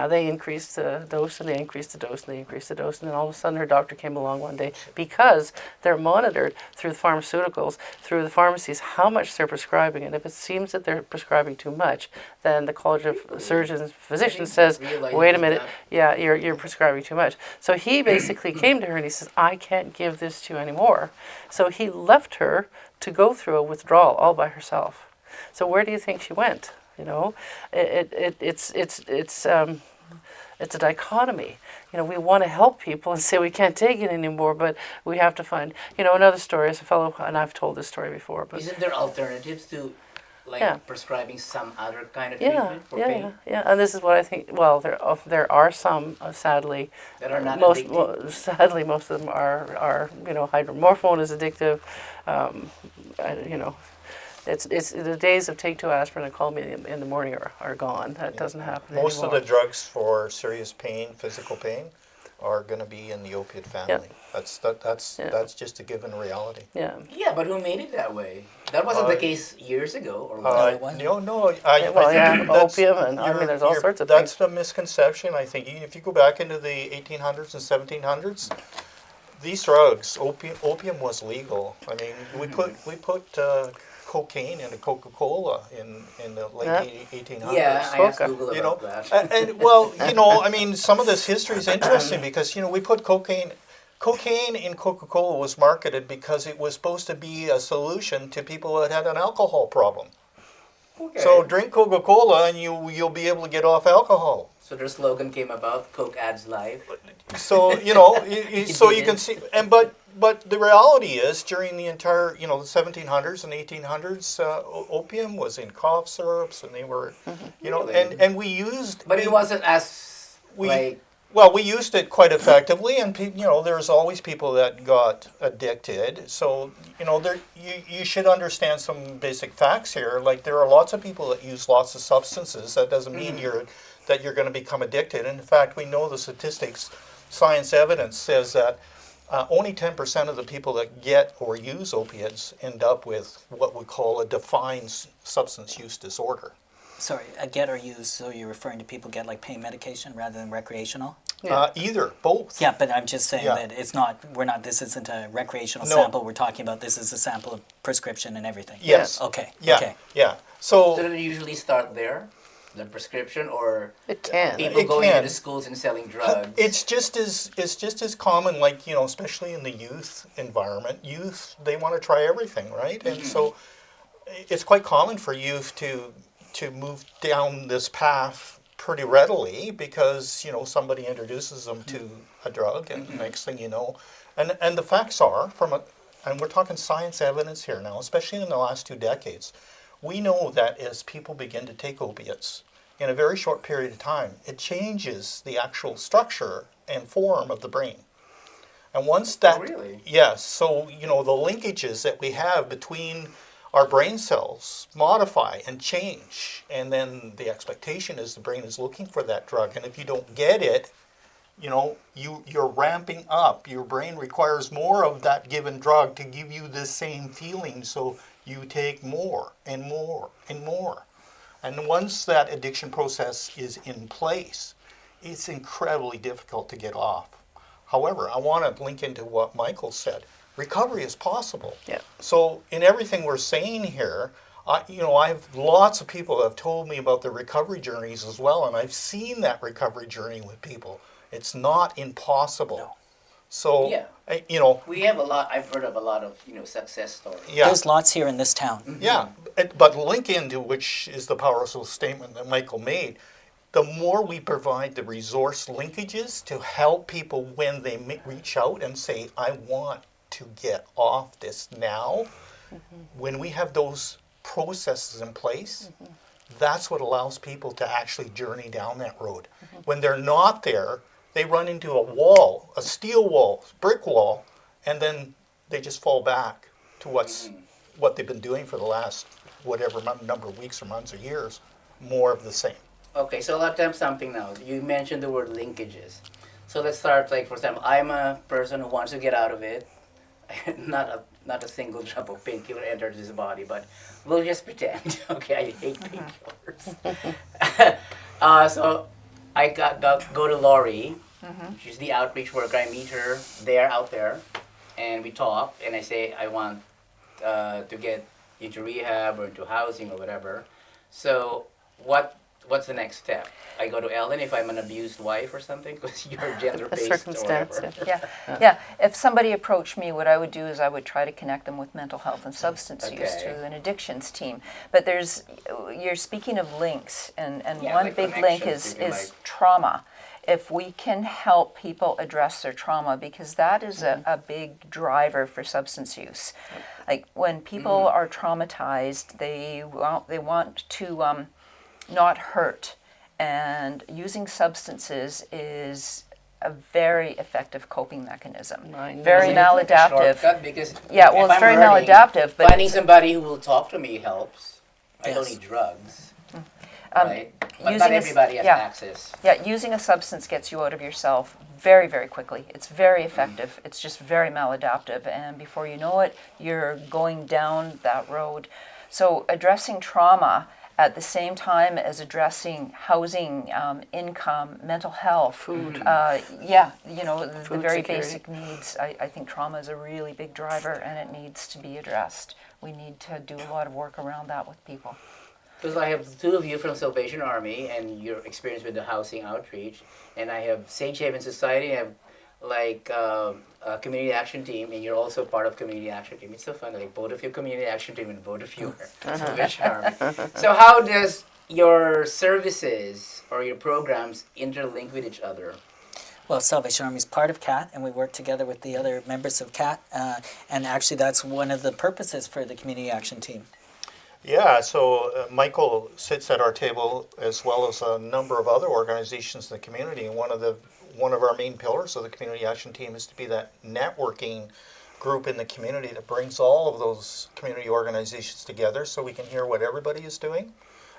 they increased the dose, and they increased the dose, and they increased the dose, and then all of a sudden her doctor came along one day, because they're monitored through the pharmaceuticals, through the pharmacies, how much they're prescribing. And if it seems that they're prescribing too much, then the College of Surgeons and Physicians says, wait a minute, you're prescribing too much. So he basically came to her and he says, I can't give this to you anymore. So he left her to go through a withdrawal all by herself. So where do you think she went? You know, it's a dichotomy. You know, we want to help people and say we can't take it anymore, but we have to find. You know, another story is a fellow, and I've told this story before. But Isn't there alternatives to, like Yeah. prescribing some other kind of Yeah, treatment for pain and this is what I think. Well, there are some, sadly. that are not Most addictive? sadly, most of them are hydromorphone is addictive. Um, you know, it's the days of take two aspirin and call me in the morning are gone. That doesn't happen Most anymore. of the drugs for serious pain, physical pain, are going to be in the opiate family. That's just a given reality. Yeah. Yeah, but who made it that way? That wasn't the case years ago, or No, what? it wasn't. No, Yeah, well, I think that's, opium, and I mean, there's all sorts of that's things. the misconception. I think if you go back into the 1800s and 1700s, these drugs, opium was legal. I mean, we put cocaine into Coca-Cola in the late Yeah. 1800s. Yeah, I asked Coca. Google You know, about that. and well, I mean, some of this history is interesting because we put cocaine. Cocaine in Coca-Cola was marketed because it was supposed to be a solution to people that had an alcohol problem. Okay. So drink Coca-Cola and you'll be able to get off alcohol. So their slogan came about, Coke adds life. So so you can see, but the reality is during the entire the 1700s and 1800s, opium was in cough syrups, and they were, Really? and we used. But it wasn't as, like, Well, we used it quite effectively, and there's always people that got addicted. So you should understand some basic facts here. Like there are lots of people that use lots of substances. That doesn't mean that you're going to become addicted. And in fact, we know the statistics. Science evidence says that only 10% of the people that get or use opiates end up with what we call a defined substance use disorder. Sorry, get or use, so you're referring to people get like pain medication rather than recreational? Either, both. Yeah, but I'm just saying Yeah. that this isn't a recreational No. sample we're talking about. This is a sample of prescription and everything. Yes. Okay. Yeah. Okay. Yeah. so do they usually start there, the prescription, or It can. people It going can. into schools and selling drugs? It's just as common, like especially in the youth environment. Youth, they want to try everything, right? And so it's quite common for youth to move down this path pretty readily because somebody introduces them to a drug, and next thing you know, and the facts are and we're talking science evidence here now, especially in the last 2 decades. We know that as people begin to take opiates in a very short period of time, it changes the actual structure and form of the brain. And once that, really? yes, so the linkages that we have between our brain cells modify and change, and then the expectation is the brain is looking for that drug, and if you don't get it, you're ramping up. Your brain requires more of that given drug to give you the same feeling, so you take more and more and more. And once that addiction process is in place, it's incredibly difficult to get off. However, I want to link into what Michael said. Recovery is possible. Yeah. So in everything we're saying here, I have lots of people that have told me about their recovery journeys as well, and I've seen that recovery journey with people. It's not impossible. No. So, Yeah. We have a lot. I've heard of a lot of success stories. yeah. There's lots here in this town. Yeah, but link into which is the powerful statement that Michael made. The more we provide the resource linkages to help people when they reach out and say, I want to get off this now, when we have those processes in place, that's what allows people to actually journey down that road. When they're not there, they run into a wall, a steel wall, brick wall, and then they just fall back to what they've been doing for the last whatever number of weeks or months or years, more of the same. Okay, so let's have something now. You mentioned the word linkages. So let's start, like, for example, I'm a person who wants to get out of it. Not a single drop of painkiller enters his body, but we'll just pretend. Okay, I hate painkillers. So I go to Lori. She's the outreach worker. I meet her out there, and we talk. And I say I want to get into rehab or into housing or whatever. So what what's the next step? I go to Ellen if I'm an abused wife or something, because you're The gender-based or circumstance. whatever. Yeah. If somebody approached me, what I would do is I would try to connect them with mental health and substance use Okay. to an addictions team. But you're speaking of links, and Yeah, one like big link connections, is if you like. trauma. If we can help people address their trauma, because that is a big driver for substance use. Like when people are traumatized, they want to not hurt, and using substances is a very effective coping mechanism. I know. Very Isn't it like a maladaptive. shortcut? Because Yeah, if well, it's I'm very hurting, maladaptive, but finding it's- somebody who will talk to me helps. I don't Yes. need drugs, right? But not using a s- everybody has yeah. access. Yeah, using a substance gets you out of yourself very, very quickly. It's very effective. It's just very maladaptive, and before you know it, you're going down that road. So addressing trauma at the same time as addressing housing, income, mental health, Food. the Food very security. basic needs. I think trauma is a really big driver, and it needs to be addressed. We need to do a lot of work around that with people. Because I have two of you from Salvation Army and your experience with the housing outreach, and I have Sage Haven Society, I have like a community action team, and you're also part of community action team. It's so fun, like both of you community action team and both of you are Salvation Army. So how does your services or your programs interlink with each other? Well, Salvation Army is part of CAT, and we work together with the other members of CAT, and actually that's one of the purposes for the community action team. Yeah, so Michael sits at our table as well as a number of other organizations in the community. And one of our main pillars of the community action team is to be that networking group in the community that brings all of those community organizations together, so we can hear what everybody is doing,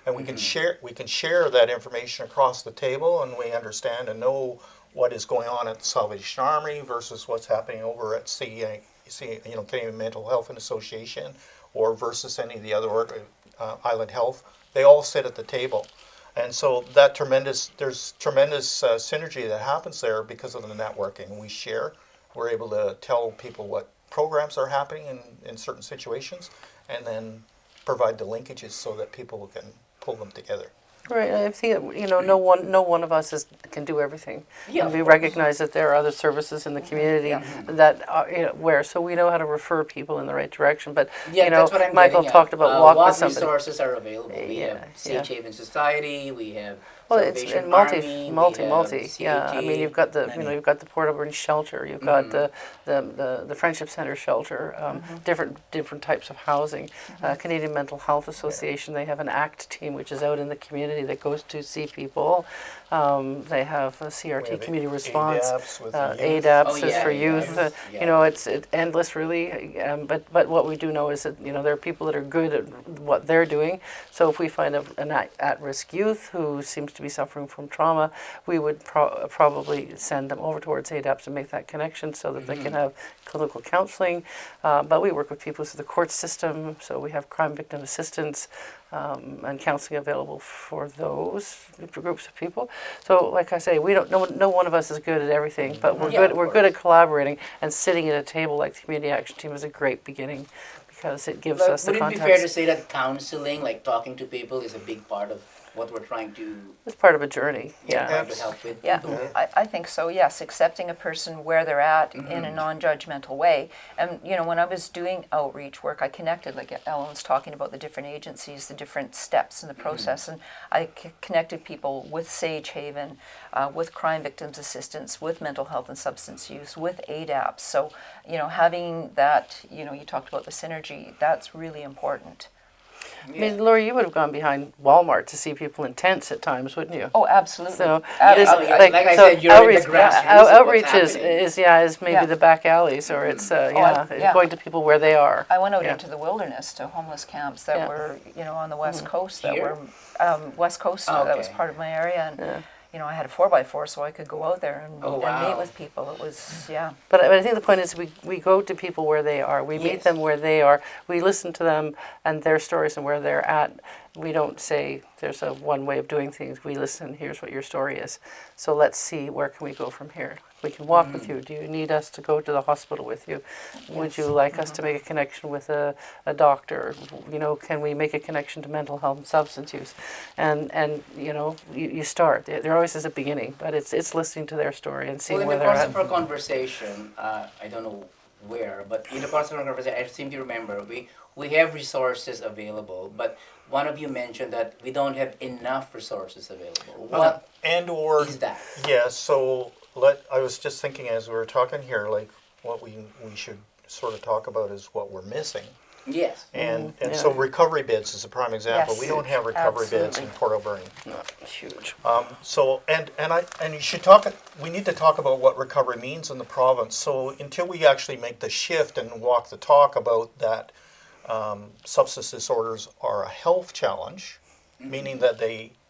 and we can share that information across the table, and we understand and know what is going on at the Salvation Army versus what's happening over at Canadian Mental Health and Association, or versus any of the other Island Health. They all sit at the table, and so there's tremendous synergy that happens there because of the networking. We share. We're able to tell people what programs are happening in certain situations, and then provide the linkages so that people can pull them together. Right, I think no one of us can do everything, Yeah, and of we course. recognize that there are other services in the community that are, so we know how to refer people in the right direction. But Yeah, that's what I'm Michael getting at. talked about walk what with somebody. resources are available? We Yeah, have Sage Haven Society, we have Well, it's Salvation in multi. Army, Yeah, I mean, you've got the you've got the Port Alberni shelter, you've got the Friendship Center shelter, different types of housing. Canadian Mental Health Association, they have an ACT team which is out in the community that goes to see people. They have a CRT, have community response. ADAPS with the youth. ADAPS Oh, is yeah, for yeah, youth. yeah. It's endless, really. But what we do know is that there are people that are good at what they're doing. So if we find an at-risk youth who seems to be suffering from trauma, we would probably send them over towards ADAPS and make that connection so that they can have clinical counseling. But we work with people through the court system, so we have crime victim assistance and counseling available for those groups of people. So, like I say, we don't. No one of us is good at everything, but we're Yeah, good. of We're good course. at collaborating, and sitting at a table like the community action team is a great beginning because it gives But us the would it be context. fair to say that counseling, like talking to people, is a big part of what we're trying to, It's part of a journey. Yeah. trying to help with? Yeah, people with? I think so, yes. Accepting a person where they're at in a non-judgmental way. And, when I was doing outreach work, I connected, like Ellen was talking about the different agencies, the different steps in the process. And I connected people with Sage Haven, with Crime Victims Assistance, with mental health and substance use, with ADAPS. So, having that, you talked about the synergy, that's really important. I mean, Laura, you would have gone behind Walmart to see people in tents at times, wouldn't you? Oh, absolutely. So, Absolutely. like I said, you're in the grassroots of what's outreach is happening. maybe Yeah. the back alleys, or it's yeah. going to people where they are. I went out Yeah. into the wilderness to homeless camps that Yeah. were, on the west coast that Here? were West Coast. Oh, That was okay. part of my area, and Yeah. I had a 4x4, so I could go out there and, Oh, and wow. meet with people. It was But I think the point is we go to people where they are. We meet Yes. them where they are. We listen to them and their stories and where they're at. We don't say there's one way of doing things. We listen, here's what your story is. So let's see, where can we go from here? We can walk with you. Do you need us to go to the hospital with you? Would you like us to make a connection with a doctor? You know, can we make a connection to mental health and substance use? And you know, you start. There always is a beginning, but it's listening to their story and seeing Well, in where the they're course at. of our conversation, I don't know where, but in the course of our conversation, I seem to remember we have resources available, but one of you mentioned that we don't have enough resources available. What and/or is that? yeah. So I was just thinking as we were talking here, like what we should sort of talk about is what we're missing. Yes. And yeah. so recovery beds is a prime example. Yes, we don't have recovery beds absolutely. in Port Alberni. Huge. So and you should talk. We need to talk about what recovery means in the province. So until we actually make the shift and walk the talk about that, substance disorders are a health challenge, meaning that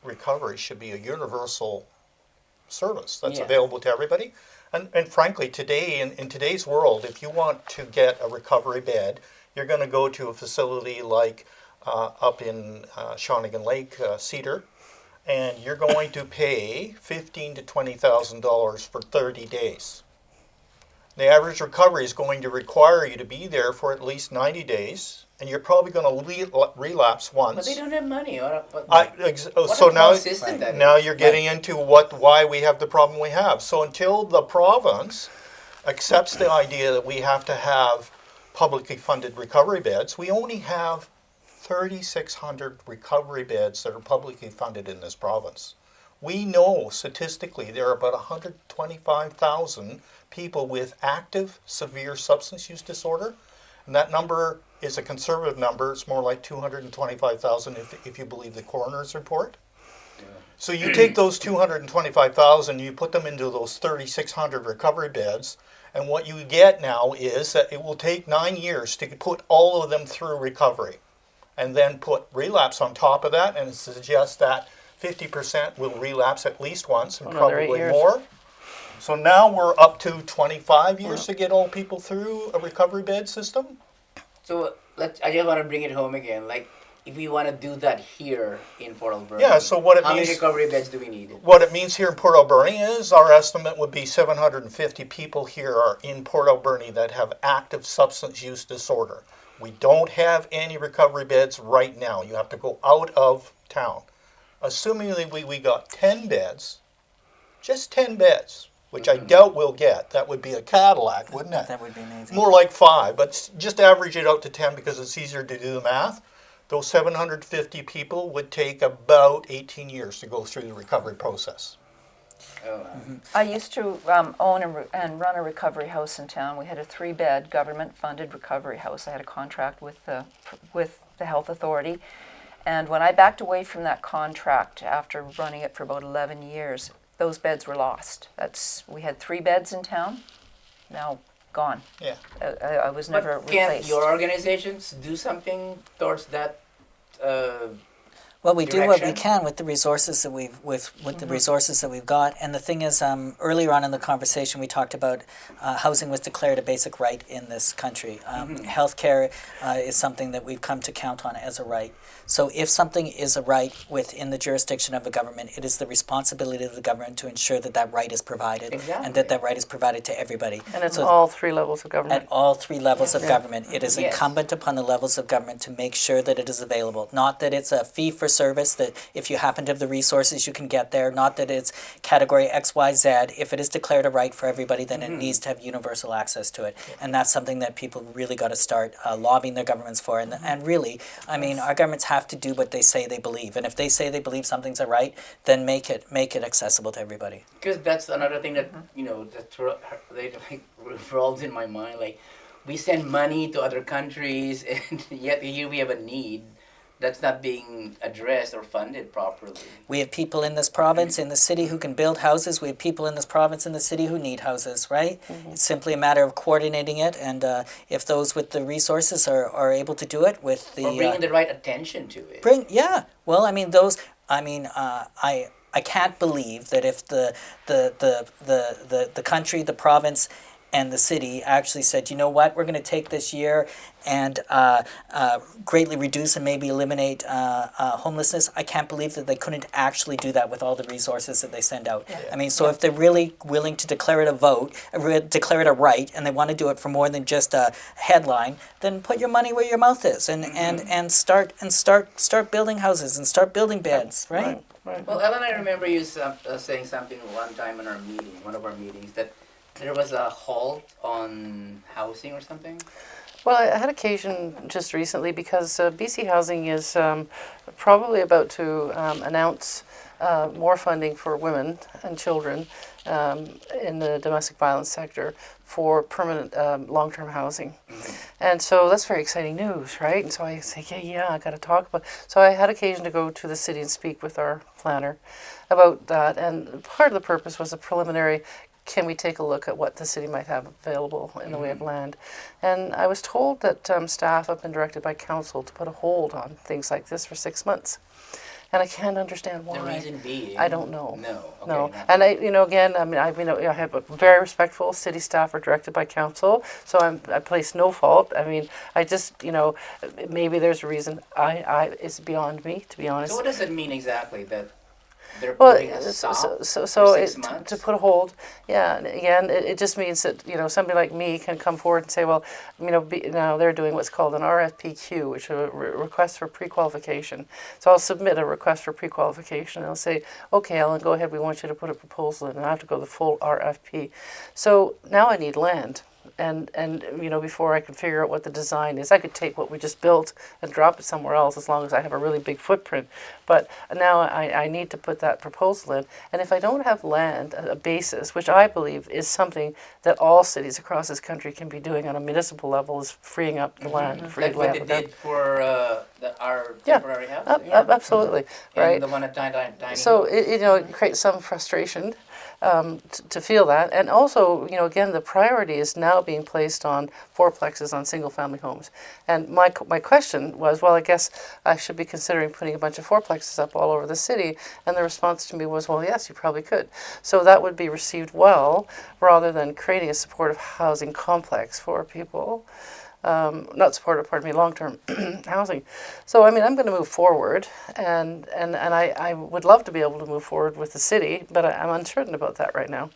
recovery should be a universal service that's Yeah. available to everybody. And frankly, today in today's world, if you want to get a recovery bed, you're going to go to a facility like up in Shawnigan Lake, Cedar, and you're going to pay $15,000 to $20,000 for 30 days. The average recovery is going to require you to be there for at least 90 days, and you're probably going to relapse once. But they don't have money. What So a now, flawed system that now is. you're getting into why we have the problem we have. So until the province accepts the idea that we have to have publicly funded recovery beds, we only have 3,600 recovery beds that are publicly funded in this province. We know statistically there are about 125,000 people with active severe substance use disorder, and that number is a conservative number. It's more like 225,000 if you believe the coroner's report. So you take those 225,000, you put them into those 3,600 recovery beds, and what you get now is that it will take 9 years to put all of them through recovery, and then put relapse on top of that, and it suggests that 50% will relapse at least once, and Another 8 probably years. more. So now we're up to 25 years to get all people through a recovery bed system. So I just want to bring it home again. Like, if we want to do that here in Port Alberni, Yeah, so what it how means- many recovery beds do we need? What it means here in Port Alberni is our estimate would be 750 people here are in Port Alberni that have active substance use disorder. We don't have any recovery beds right now. You have to go out of town. Assuming that we got 10 beds, just 10 beds, which I doubt we'll get. That would be a Cadillac, wouldn't it? That would be amazing. More like 5, but just average it out to 10 because it's easier to do the math. Those 750 people would take about 18 years to go through the recovery process. I used to own and run a recovery house in town. We had a 3-bed government-funded recovery house. I had a contract with the health authority. And when I backed away from that contract after running it for about 11 years, those beds were lost. We had 3 beds in town, now gone. Yeah. I was never But can replaced. your organizations do something towards that? Well, we do what we direction? can with the resources that the resources that we've got. And the thing is, earlier on in the conversation, we talked about housing was declared a basic right in this country. Healthcare is something that we've come to count on as a right. So if something is a right within the jurisdiction of a government, it is the responsibility of the government to ensure that that right is provided, and that that right is provided to everybody. And it's So all 3 levels of government. at all 3 levels of government. It is Yes. incumbent upon the levels of government to make sure that it is available. Not that it's a fee for service, that if you happen to have the resources you can get there. Not that it's category X, Y, Z. If it is declared a right for everybody, then it needs to have universal access to it. And that's something that people really got to start lobbying their governments for. And really, I mean, our governments have to do what they say they believe. And if they say they believe something's a right, then make it accessible to everybody. Because that's another thing that that revolves in my mind. Like, we send money to other countries, and yet here we have a need that's not being addressed or funded properly. We have people in this province, in the city, who can build houses. We have people in this province, in the city, who need houses, right? It's simply a matter of coordinating it, and if those with the resources are able to do it with the... Or bringing the right attention to it. Well, I mean, I can't believe that if the country, the province, and the city actually said, you know what, we're going to take this year and greatly reduce and maybe eliminate homelessness. I can't believe that they couldn't actually do that with all the resources that they send out. Yeah. I mean, so if they're really willing to declare it a vote, declare it a right, and they want to do it for more than just a headline, then put your money where your mouth is, and start building houses and start building beds, right? Right. Well, Ellen, I remember you saying something one time in our meeting, one of our meetings, that there was a halt on housing or something. Well, I had occasion just recently because BC Housing is probably about to announce more funding for women and children in the domestic violence sector for permanent long-term housing. And so that's very exciting news, right? And so I say, yeah, I got to talk about. So I had occasion to go to the city and speak with our planner about that. And part of the purpose was a preliminary, can we take a look at what the city might have available in the way of land? And I was told that staff have been directed by council to put a hold on things like this for 6 months. And I can't understand why. The reason being? I don't know. No. Okay, No. not And really. again, I mean, I have a very respectful city staff are directed by council, so I place no fault. I mean, I just, maybe there's a reason. It's beyond me, to be honest. So what does it mean exactly that they're Well, putting a stop so for 6 to months? put a hold, yeah. And again, it just means that somebody like me can come forward and say, well, now they're doing what's called an RFPQ, which is a request for pre-qualification. So I'll submit a request for pre-qualification, and I'll say, okay, Ellen, go ahead. We want you to put a proposal in, and I have to go the full RFP. So now I need land. And before I can figure out what the design is, I could take what we just built and drop it somewhere else as long as I have a really big footprint. But now I need to put that proposal in. And if I don't have land, a basis, which I believe is something that all cities across this country can be doing on a municipal level, is freeing up the land. Like what they did for our temporary housing. Absolutely, right? And the one at Tiny So Hills. it creates some frustration to feel that, and also again the priority is now being placed on fourplexes on single-family homes. And my question was, well, I guess I should be considering putting a bunch of fourplexes up all over the city. And the response to me was, well, yes, you probably could. So that would be received well, rather than creating a supportive housing complex for people. Not supportive, pardon me, long-term housing. So, I mean, I'm going to move forward, and I would love to be able to move forward with the city, but I'm uncertain about that right now.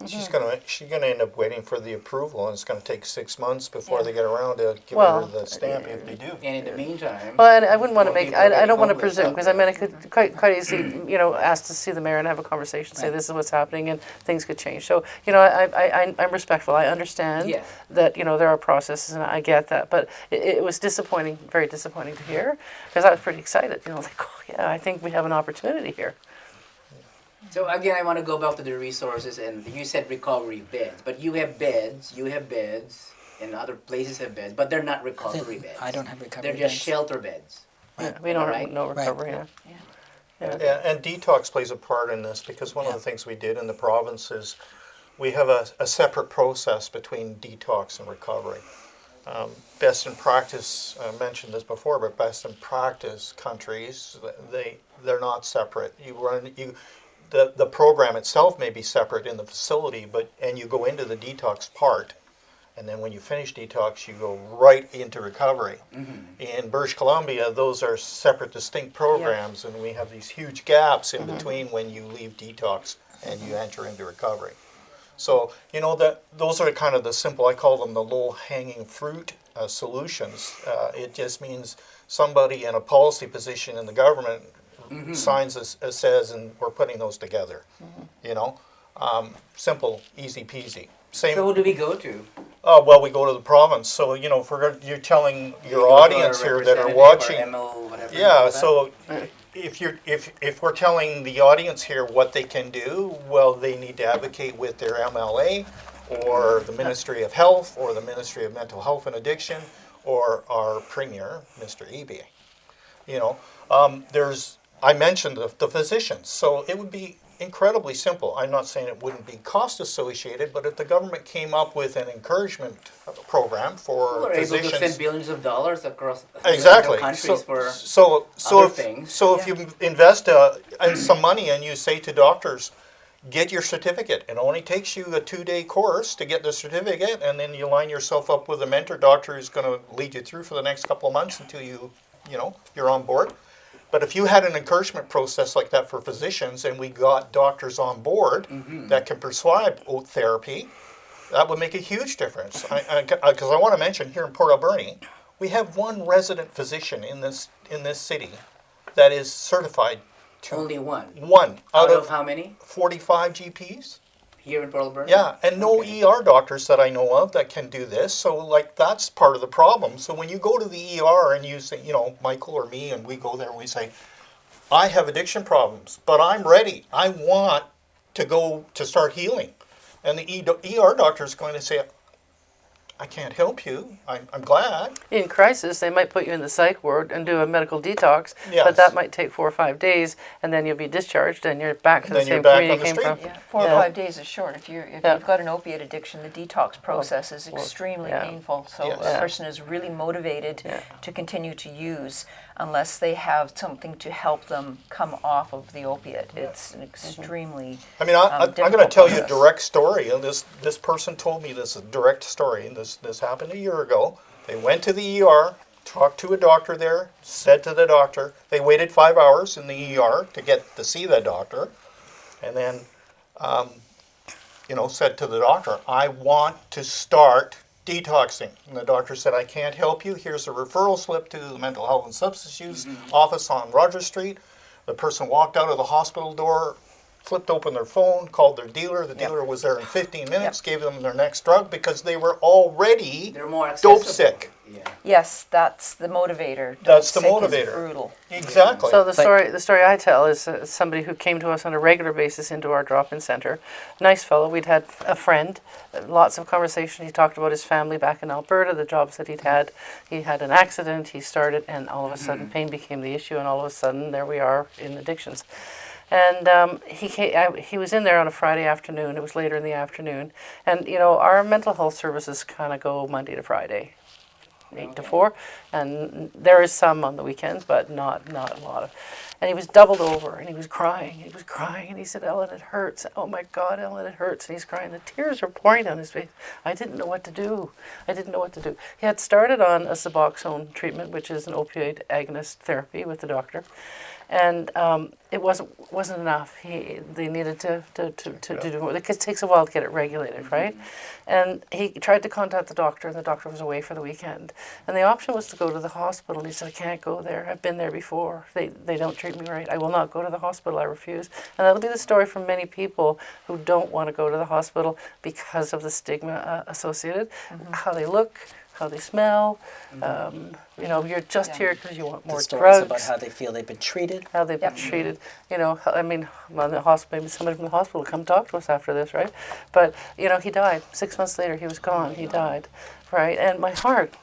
She's gonna end up waiting for the approval, and it's gonna take 6 months before they get around to give Well, her the stamp if they do. And in the meantime, Well, and I wouldn't want to more make, people are I don't getting want to homeless presume, out because I there. mean, I could quite easily, ask to see the mayor and have a conversation, say this is what's happening, and things could change. So, I'm respectful. I understand Yeah. that, there are processes, and I get that, but it was disappointing, very disappointing to hear, because I was pretty excited, like, oh, yeah, I think we have an opportunity here. So again, I want to go back to the resources, and you said recovery beds, but you have beds, and other places have beds, but they're not recovery beds. I don't have recovery They're just beds. shelter beds. Yeah, we don't Right. have no recovery. Right. Yeah. Yeah, and detox plays a part in this, because one of the things we did in the province is we have a separate process between detox and recovery. Best in practice, I mentioned this before, but best in practice countries, they're not separate. The program itself may be separate in the facility, and you go into the detox part, and then when you finish detox, you go right into recovery. In British Columbia, those are separate, distinct programs, and we have these huge gaps in between when you leave detox and you enter into recovery. So, those are kind of the simple, I call them the low-hanging fruit solutions. It just means somebody in a policy position in the government signs says, and we're putting those together. Simple, easy peasy. Same. So who do we go to? Well, we go to the province. So you're telling your audience here that are watching. Yeah. So if we're telling the audience here what they can do, well, they need to advocate with their MLA, or the Ministry of Health, or the Ministry of Mental Health and Addiction, or our Premier, Mr. Eby. I mentioned the physicians, so it would be incredibly simple. I'm not saying it wouldn't be cost associated, but if the government came up with an encouragement program for We're able physicians, to spend billions of dollars across exactly. countries for so other if, things. So if you invest in some money and you say to doctors, get your certificate. It only takes you a 2-day course to get the certificate, and then you line yourself up with a mentor doctor who's going to lead you through for the next couple of months until you're on board. But if you had an encouragement process like that for physicians, and we got doctors on board that can prescribe oat therapy, that would make a huge difference. Because I want to mention here in Port Alberni, we have one resident physician in this city that is certified. Only one. One Out of how many? 45 GPs. Here in Port Alberni? Yeah, and no ER doctors that I know of that can do this. So, like, that's part of the problem. So when you go to the ER and you say, Michael or me, and we go there and we say, I have addiction problems, but I'm ready. I want to go to start healing. And the ER doctor is going to say, I can't help you. I'm glad. In crisis, they might put you in the psych ward and do a medical detox, Yes. but that might take 4 or 5 days, and then you'll be discharged, and you're back to the Then you're same back community on you the came street. from. Yeah, 4 or 5 days is short. If you've got an opiate addiction, the detox process is extremely painful. So Yes. a person is really motivated to continue to use unless they have something to help them come off of the opiate. It's an extremely I mean, I'm going to difficult tell you a process. direct story. And this person told me this, a direct story, and this happened a year ago. They went to the ER, talked to a doctor there, said to the doctor, they waited 5 hours in the ER to get to see the doctor, and then, said to the doctor, I want to start detoxing. And the doctor said, I can't help you. Here's a referral slip to the Mental Health and Substance Use office on Rogers Street. The person walked out of the hospital door, flipped open their phone, called their dealer. The dealer was there in 15 minutes, gave them their next drug because they were already They're more accessible. dope sick. Yeah. Yes, that's the motivator. That's the Sick is motivator. brutal. Exactly. So the story I tell is somebody who came to us on a regular basis into our drop-in center. Nice fellow. We'd had a friend, lots of conversation. He talked about his family back in Alberta, the jobs that he'd had. He had an accident. He started, and all of a sudden, pain became the issue, and all of a sudden, there we are in addictions. And he was in there on a Friday afternoon. It was later in the afternoon, and our mental health services kind of go Monday to Friday. 8 to 4, and there is some on the weekends, but not a lot of. And he was doubled over, and he was crying, and he said, Ellen, it hurts. Oh my God, Ellen, it hurts. And he's crying. The tears were pouring down his face. I didn't know what to do. He had started on a Suboxone treatment, which is an opioid agonist therapy with the doctor, and it wasn't enough. They needed to do more. It takes a while to get it regulated, right? And he tried to contact the doctor, and the doctor was away for the weekend. And the option was to go to the hospital. He said, I can't go there. I've been there before. They don't treat me right. I will not go to the hospital. I refuse. And that'll be the story for many people who don't want to go to the hospital because of the stigma associated, how they look, how they smell. You're just here because you want more The stories drugs. about how they feel they've been treated. How they've been treated. I mean, on the hospital, maybe somebody from the hospital will come talk to us after this, right? But, he died. 6 months later, he was gone. He died, right? And my heart,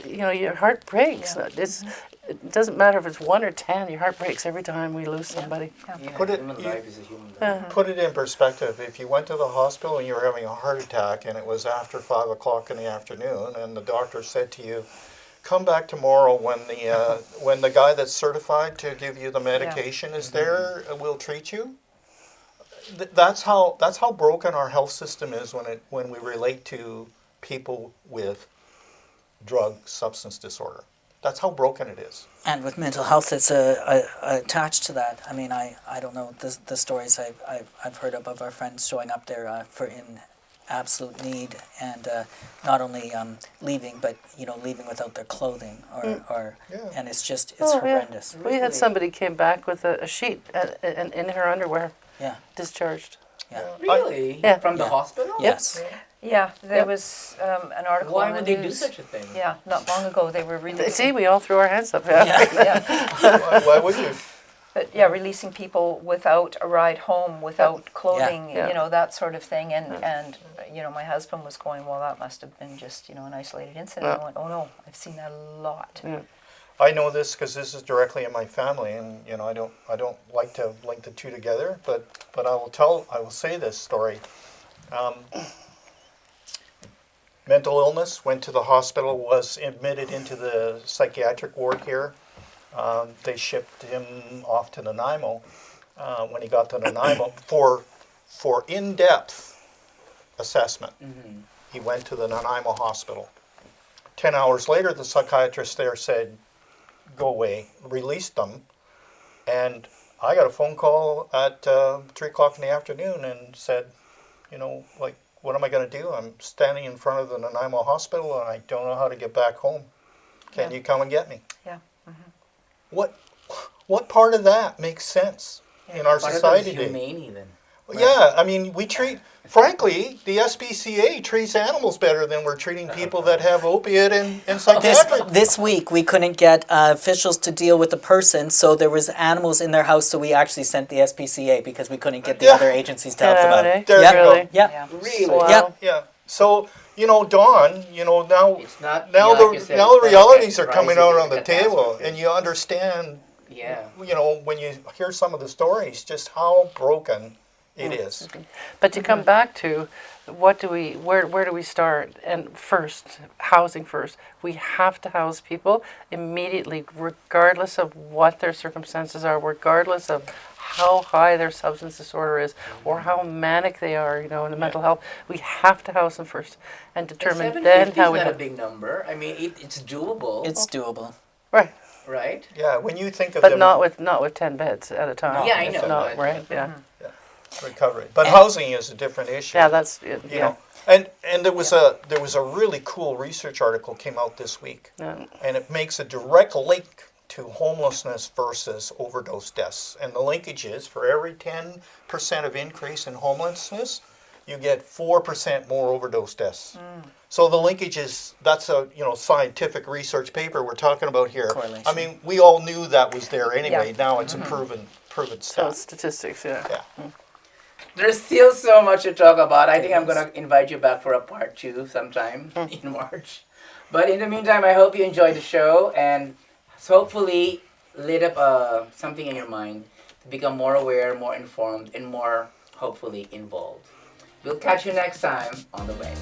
your heart breaks. It doesn't matter if it's 1 or 10, your heart breaks every time we lose somebody. Yeah, Put it- human you- life is a human life. Put it in perspective. If you went to the hospital and you were having a heart attack and it was after 5 o'clock in the afternoon and the doctor said to you, come back tomorrow when the guy that's certified to give you the medication is there, we'll treat you. That's how broken our health system is when we relate to people with drug substance disorder. That's how broken it is. And with mental health, it's attached to that. I mean, I don't know the stories I've heard of our friends showing up there in absolute need, and not only leaving, but leaving without their clothing, and it's horrendous. We had somebody came back with a sheet and in her underwear, Yeah, discharged. yeah. Really? Yeah. From the hospital? Yes. Yeah, there was an article Why on would the they do news. such a thing? Yeah, not long ago they were releasing. See, we all threw our hands up. Yeah. Yeah, Why would you? but releasing people without a ride home, without clothing, Yeah. that sort of thing. And my husband was going, well, that must have been just an isolated incident. I went, oh no, I've seen that a lot. Yeah. I know this because this is directly in my family, and I don't like to link the two together, but I will say this story. Mental illness, went to the hospital, was admitted into the psychiatric ward here. They shipped him off to Nanaimo. when he got to Nanaimo for in-depth assessment. He went to the Nanaimo hospital. 10 hours later, the psychiatrist there said, go away, released them. And I got a phone call at 3 o'clock in the afternoon and said, like, what am I going to do? I'm standing in front of the Nanaimo hospital and I don't know how to get back home. Can you come and get me? Yeah. What part of that makes sense in our Part society of today? humane even. Yeah, I mean, frankly, the SPCA treats animals better than we're treating people that have opiate and psychiatric. This week, we couldn't get officials to deal with the person, so there was animals in their house, so we actually sent the SPCA because we couldn't get the Yeah. other agencies to help them out. Eh? There you go. Really? Yeah. Yeah. Really? Wow. Yeah. Yeah. So, Dawn, now It's not, now like the you said, now it's the not a realities are coming crisis, out it's on a the table, catastrophe. and you understand, Yeah. when you hear some of the stories, just how broken it is. But to come back to where do we start? And first, housing first. We have to house people immediately, regardless of what their circumstances are, regardless of how high their substance disorder is or how manic they are, in the mental health. We have to house them first and determine then how we not a have. big number. I mean, it's doable. It's doable. Right. right. Yeah, when you think of But them not with 10 beds at a time. Yeah, I It's know, not, but- right? Yeah. recovery, but housing is a different issue. Yeah, that's it. you know. And there was a really cool research article came out this week, Yeah. and it makes a direct link to homelessness versus overdose deaths. And the linkage is for every 10% of increase in homelessness, you get 4% more overdose deaths. So the linkage is, that's a scientific research paper we're talking about here. Correlation. I mean, we all knew that was there anyway. Yeah. Now it's a proven So stat. it's statistics, yeah. Yeah. There's still so much to talk about. I think I'm going to invite you back for a part 2 sometime in March. But in the meantime, I hope you enjoyed the show and hopefully lit up something in your mind to become more aware, more informed, and more, hopefully, involved. We'll catch you next time on The Way.